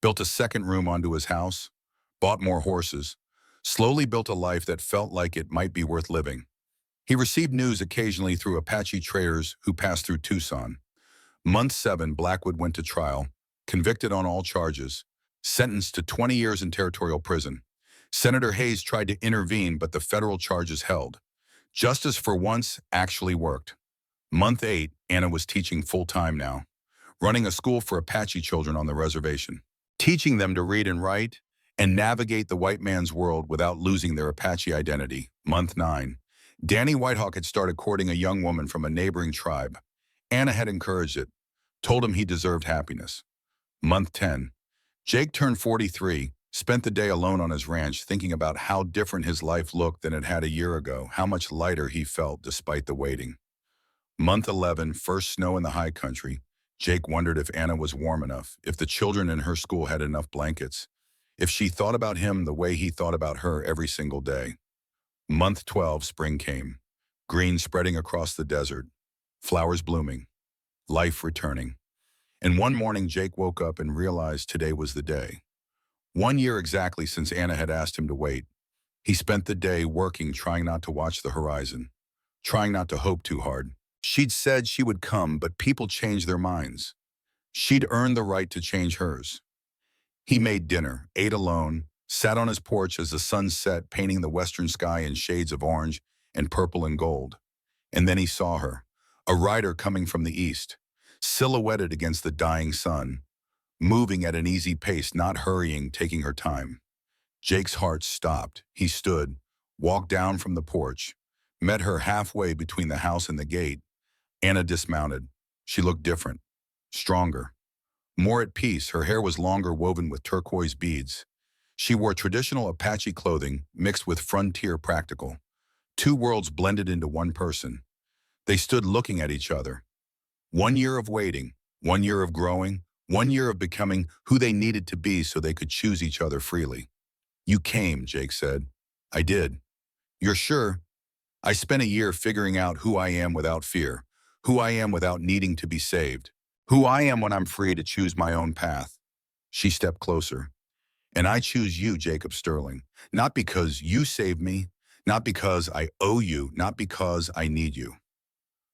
built a second room onto his house, bought more horses, slowly built a life that felt like it might be worth living. He received news occasionally through Apache traders who passed through Tucson. Month 7, Blackwood went to trial, convicted on all charges, sentenced to 20 years in territorial prison. Senator Hayes tried to intervene, but the federal charges held. Justice for once actually worked. Month 8, Anna was teaching full-time now, running a school for Apache children on the reservation, teaching them to read and write and navigate the white man's world without losing their Apache identity. Month 9, Danny Whitehawk had started courting a young woman from a neighboring tribe. Anna had encouraged it, told him he deserved happiness. Month 10, Jake turned 43, spent the day alone on his ranch thinking about how different his life looked than it had a year ago, how much lighter he felt despite the waiting. Month 11, first snow in the high country. Jake wondered if Anna was warm enough, if the children in her school had enough blankets, if she thought about him the way he thought about her every single day. Month 12, spring came. Green spreading across the desert, flowers blooming, life returning. And one morning, Jake woke up and realized today was the day. 1 year exactly since Anna had asked him to wait. He spent the day working, trying not to watch the horizon, trying not to hope too hard. She'd said she would come, but people changed their minds. She'd earned the right to change hers. He made dinner, ate alone, sat on his porch as the sun set, painting the western sky in shades of orange and purple and gold. And then he saw her, a rider coming from the east, silhouetted against the dying sun, moving at an easy pace, not hurrying, taking her time. Jake's heart stopped. He stood, walked down from the porch, met her halfway between the house and the gate. Anna dismounted. She looked different, stronger, more at peace. Her hair was longer, woven with turquoise beads. She wore traditional Apache clothing mixed with frontier practical. Two worlds blended into one person. They stood looking at each other. 1 year of waiting, 1 year of growing, 1 year of becoming who they needed to be so they could choose each other freely. "You came," Jake said. "I did." "You're sure?" "I spent a year figuring out who I am without fear, who I am without needing to be saved, who I am when I'm free to choose my own path." She stepped closer. "And I choose you, Jacob Sterling, not because you saved me, not because I owe you, not because I need you."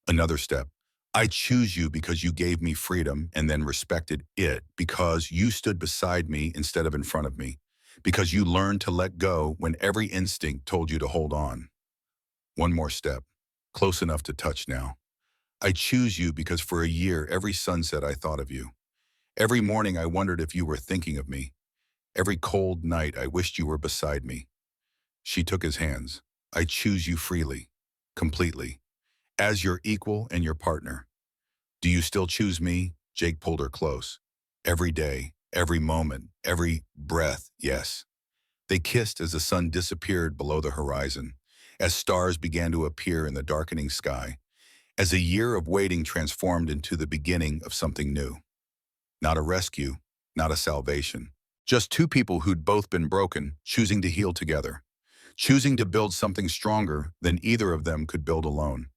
Another step. "I choose you because you gave me freedom and then respected it, because you stood beside me instead of in front of me, because you learned to let go when every instinct told you to hold on." One more step, close enough to touch now. "I choose you because for a year, every sunset I thought of you. Every morning I wondered if you were thinking of me. Every cold night I wished you were beside me." She took his hands. "I choose you freely, completely, as your equal and your partner." "Do you still choose me?" Jake pulled her close. "Every day, every moment, every breath, yes." They kissed as the sun disappeared below the horizon, as stars began to appear in the darkening sky, as a year of waiting transformed into the beginning of something new. Not a rescue, not a salvation. Just two people who'd both been broken, choosing to heal together, choosing to build something stronger than either of them could build alone.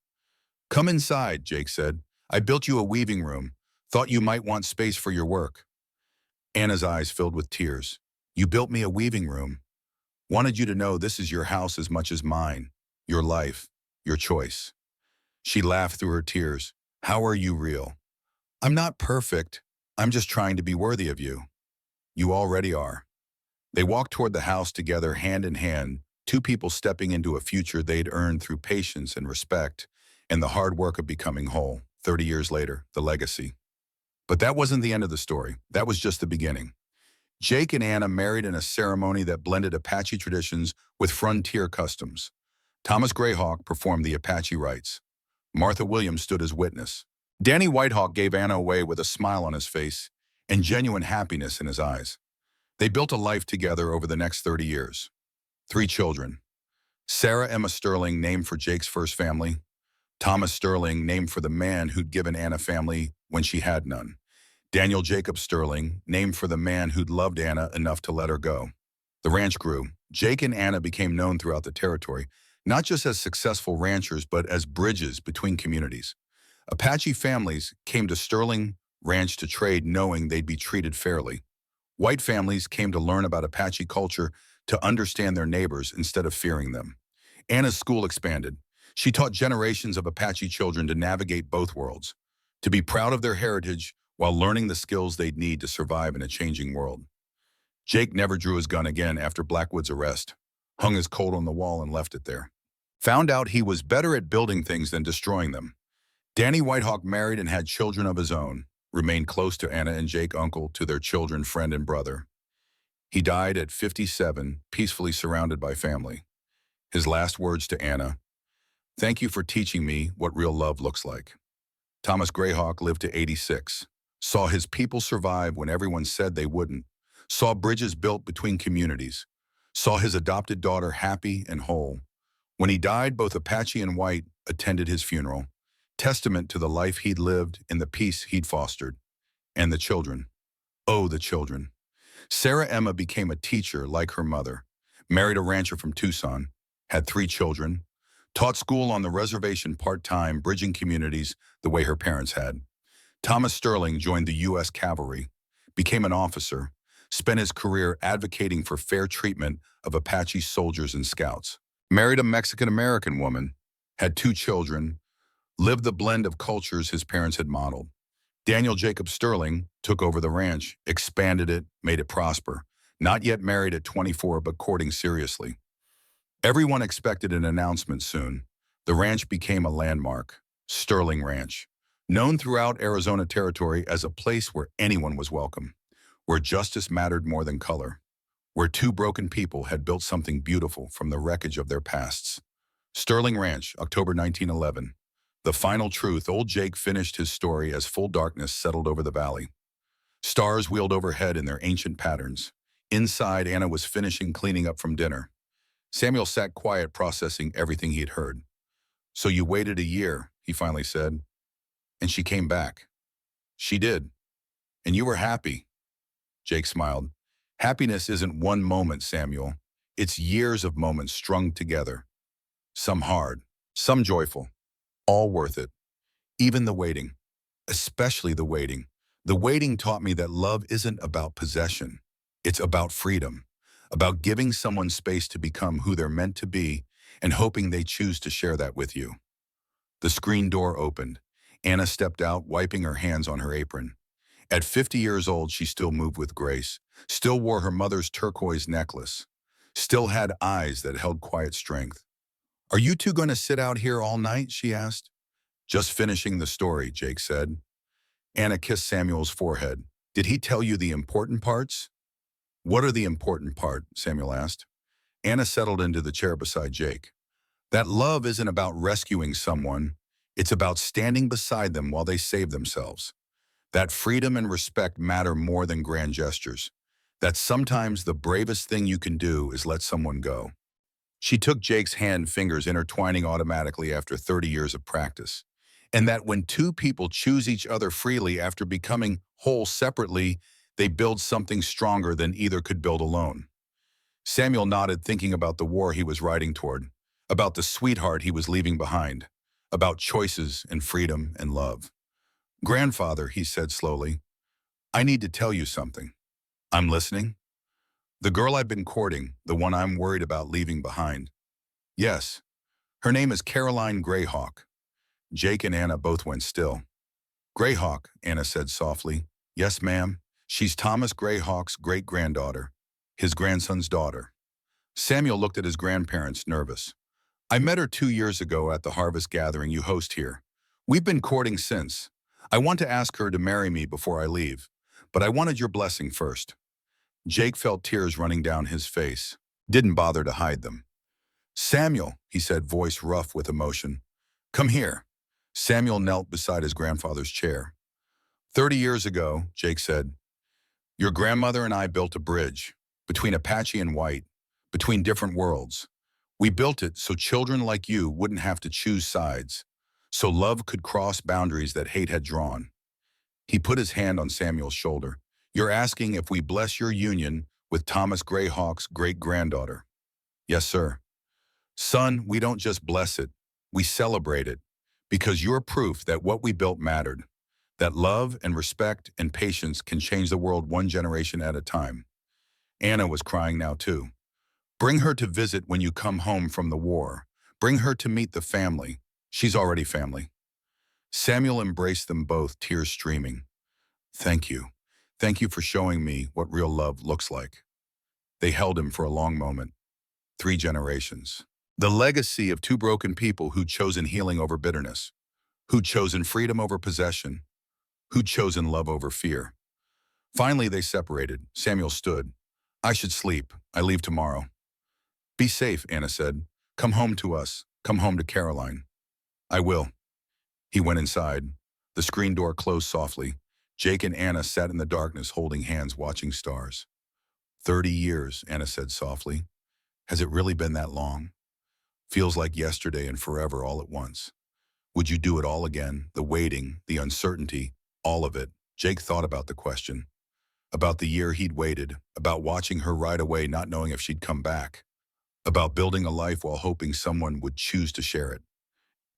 "Come inside," Jake said. "I built you a weaving room. Thought you might want space for your work." Anna's eyes filled with tears. "You built me a weaving room. Wanted you to know this is your house as much as mine, your life, your choice." She laughed through her tears. "How are you real?" "I'm not perfect. I'm just trying to be worthy of you." "You already are." They walked toward the house together, hand in hand, two people stepping into a future they'd earned through patience and respect and the hard work of becoming whole. 30 years later, the legacy. But that wasn't the end of the story. That was just the beginning. Jake and Anna married in a ceremony that blended Apache traditions with frontier customs. Thomas Greyhawk performed the Apache rites. Martha Williams stood as witness. Danny Whitehawk gave Anna away with a smile on his face and genuine happiness in his eyes. They built a life together over the next 30 years. 3 children. Sarah Emma Sterling, named for Jake's first family. Thomas Sterling, named for the man who'd given Anna family when she had none. Daniel Jacob Sterling, named for the man who'd loved Anna enough to let her go. The ranch grew. Jake and Anna became known throughout the territory, not just as successful ranchers, but as bridges between communities. Apache families came to Sterling Ranch to trade, knowing they'd be treated fairly. White families came to learn about Apache culture, to understand their neighbors instead of fearing them. Anna's school expanded. She taught generations of Apache children to navigate both worlds, to be proud of their heritage while learning the skills they'd need to survive in a changing world. Jake never drew his gun again after Blackwood's arrest, hung his coat on the wall and left it there. Found out he was better at building things than destroying them. Danny Whitehawk married and had children of his own, remained close to Anna and Jake, uncle to their children, friend, and brother. He died at 57, peacefully surrounded by family. His last words to Anna: "Thank you for teaching me what real love looks like." Thomas Greyhawk lived to 86, saw his people survive when everyone said they wouldn't, saw bridges built between communities, saw his adopted daughter happy and whole. When he died, both Apache and white attended his funeral, testament to the life he'd lived and the peace he'd fostered. And the children. Oh, the children. Sarah Emma became a teacher like her mother, married a rancher from Tucson, had 3 children, taught school on the reservation part-time, bridging communities the way her parents had. Thomas Sterling joined the U.S. Cavalry, became an officer, spent his career advocating for fair treatment of Apache soldiers and scouts. Married a Mexican-American woman, had 2 children, lived the blend of cultures his parents had modeled. Daniel Jacob Sterling took over the ranch, expanded it, made it prosper. Not yet married at 24, but courting seriously. Everyone expected an announcement soon. The ranch became a landmark, Sterling Ranch, known throughout Arizona territory as a place where anyone was welcome, where justice mattered more than color, where two broken people had built something beautiful from the wreckage of their pasts. Sterling Ranch, October 1911. The final truth, old Jake finished his story as full darkness settled over the valley. Stars wheeled overhead in their ancient patterns. Inside, Anna was finishing cleaning up from dinner. Samuel sat quiet, processing everything he'd heard. "So you waited a year," he finally said, "and she came back." "She did. And you were happy." Jake smiled. "Happiness isn't one moment, Samuel. It's years of moments strung together. Some hard, some joyful. All worth it. Even the waiting. Especially the waiting. The waiting taught me that love isn't about possession. It's about freedom. About giving someone space to become who they're meant to be and hoping they choose to share that with you." The screen door opened. Anna stepped out, wiping her hands on her apron. At 50 years old, she still moved with grace, still wore her mother's turquoise necklace, still had eyes that held quiet strength. "Are you two going to sit out here all night?" she asked. "Just finishing the story," Jake said. Anna kissed Samuel's forehead. "Did he tell you the important parts?" "What are the important part?" Samuel asked. Anna settled into the chair beside Jake. "That love isn't about rescuing someone. It's about standing beside them while they save themselves. That freedom and respect matter more than grand gestures. That sometimes the bravest thing you can do is let someone go." She took Jake's hand, fingers intertwining automatically after 30 years of practice. And that when two people choose each other freely after becoming whole separately, they build something stronger than either could build alone. Samuel nodded, thinking about the war he was riding toward, about the sweetheart he was leaving behind, about choices and freedom and love. "Grandfather," he said slowly, "I need to tell you something." "I'm listening." "The girl I've been courting, the one I'm worried about leaving behind." "Yes. Her name is Caroline Greyhawk." Jake and Anna both went still. "Greyhawk," Anna said softly. "Yes, ma'am. She's Thomas Greyhawk's great-granddaughter, his grandson's daughter." Samuel looked at his grandparents, nervous. "I met her 2 years ago at the harvest gathering you host here. We've been courting since. I want to ask her to marry me before I leave, but I wanted your blessing first." Jake felt tears running down his face, didn't bother to hide them. "Samuel," he said, voice rough with emotion. "Come here." Samuel knelt beside his grandfather's chair. 30 years ago, Jake said, "your grandmother and I built a bridge between Apache and white, between different worlds. We built it so children like you wouldn't have to choose sides, so love could cross boundaries that hate had drawn." He put his hand on Samuel's shoulder. "You're asking if we bless your union with Thomas Greyhawk's great-granddaughter." "Yes, sir." "Son, we don't just bless it, we celebrate it, because you're proof that what we built mattered, that love and respect and patience can change the world one generation at a time." Anna was crying now too. "Bring her to visit when you come home from the war. Bring her to meet the family. She's already family." Samuel embraced them both, tears streaming. "Thank you. Thank you for showing me what real love looks like." They held him for a long moment. 3 generations. The legacy of two broken people who'd chosen healing over bitterness, who'd chosen freedom over possession, who'd chosen love over fear. Finally, they separated. Samuel stood. "I should sleep. I leave tomorrow." "Be safe," Anna said. "Come home to us. Come home to Caroline." "I will." He went inside. The screen door closed softly. Jake and Anna sat in the darkness, holding hands, watching stars. 30 years, Anna said softly. "Has it really been that long? Feels like yesterday and forever all at once. Would you do it all again? The waiting, the uncertainty, all of it." Jake thought about the question, about the year he'd waited, about watching her ride away not knowing if she'd come back, about building a life while hoping someone would choose to share it.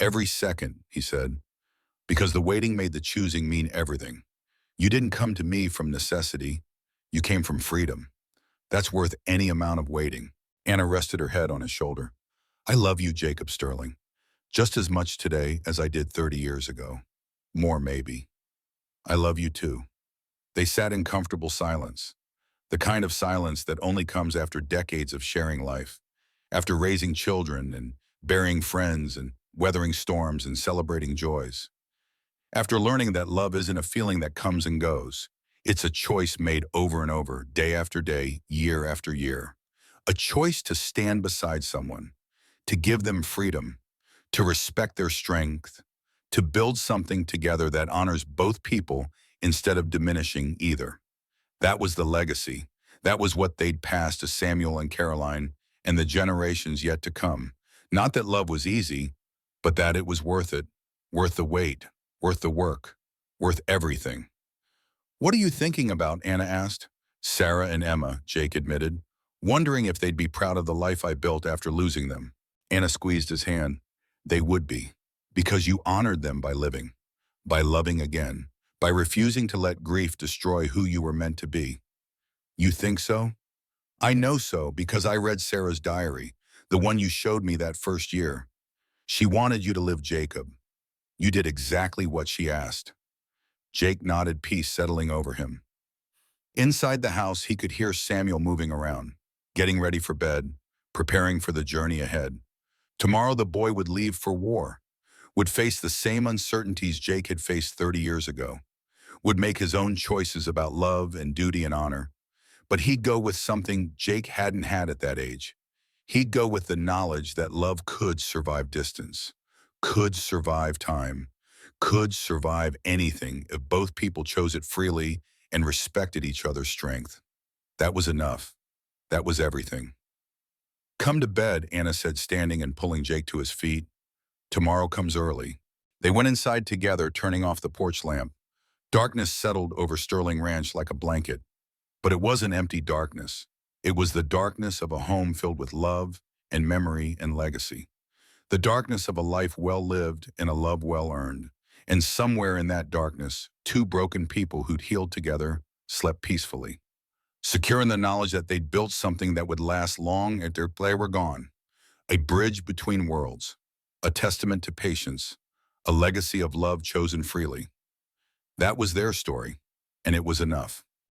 "Every second," he said, "because the waiting made the choosing mean everything. You didn't come to me from necessity. You came from freedom. That's worth any amount of waiting." Anna rested her head on his shoulder. "I love you, Jacob Sterling, just as much today as I did 30 years ago. More, maybe." I love you too. They sat in comfortable silence, the kind of silence that only comes after decades of sharing life, after raising children and burying friends and weathering storms and celebrating joys. After learning that love isn't a feeling that comes and goes, it's a choice made over and over, day after day, year after year. A choice to stand beside someone, to give them freedom, to respect their strength, to build something together that honors both people instead of diminishing either. That was the legacy. That was what they'd pass to Samuel and Caroline and the generations yet to come. Not that love was easy, but that it was worth it, worth the wait, worth the work, worth everything. What are you thinking about? Anna asked. Sarah and Emma, Jake admitted, wondering if they'd be proud of the life I built after losing them. Anna squeezed his hand. They would be, because you honored them by living, by loving again, by refusing to let grief destroy who you were meant to be. You think so? I know so because I read Sarah's diary, the one you showed me that first year. She wanted you to live Jacob. You did exactly what she asked. Jake nodded, peace settling over him. Inside the house, he could hear Samuel moving around, getting ready for bed, preparing for the journey ahead. Tomorrow the boy would leave for war, would face the same uncertainties Jake had faced 30 years ago, would make his own choices about love and duty and honor. But he'd go with something Jake hadn't had at that age. He'd go with the knowledge that love could survive distance, could survive time, could survive anything if both people chose it freely and respected each other's strength. That was enough. That was everything. Come to bed, Anna said, standing and pulling Jake to his feet. Tomorrow comes early. They went inside together, turning off the porch lamp. Darkness settled over Sterling Ranch like a blanket. But it wasn't empty darkness. It was the darkness of a home filled with love and memory and legacy. The darkness of a life well lived and a love well earned. And somewhere in that darkness, two broken people who'd healed together slept peacefully, secure in the knowledge that they'd built something that would last long after they were gone. A bridge between worlds, a testament to patience, a legacy of love chosen freely. That was their story, and it was enough.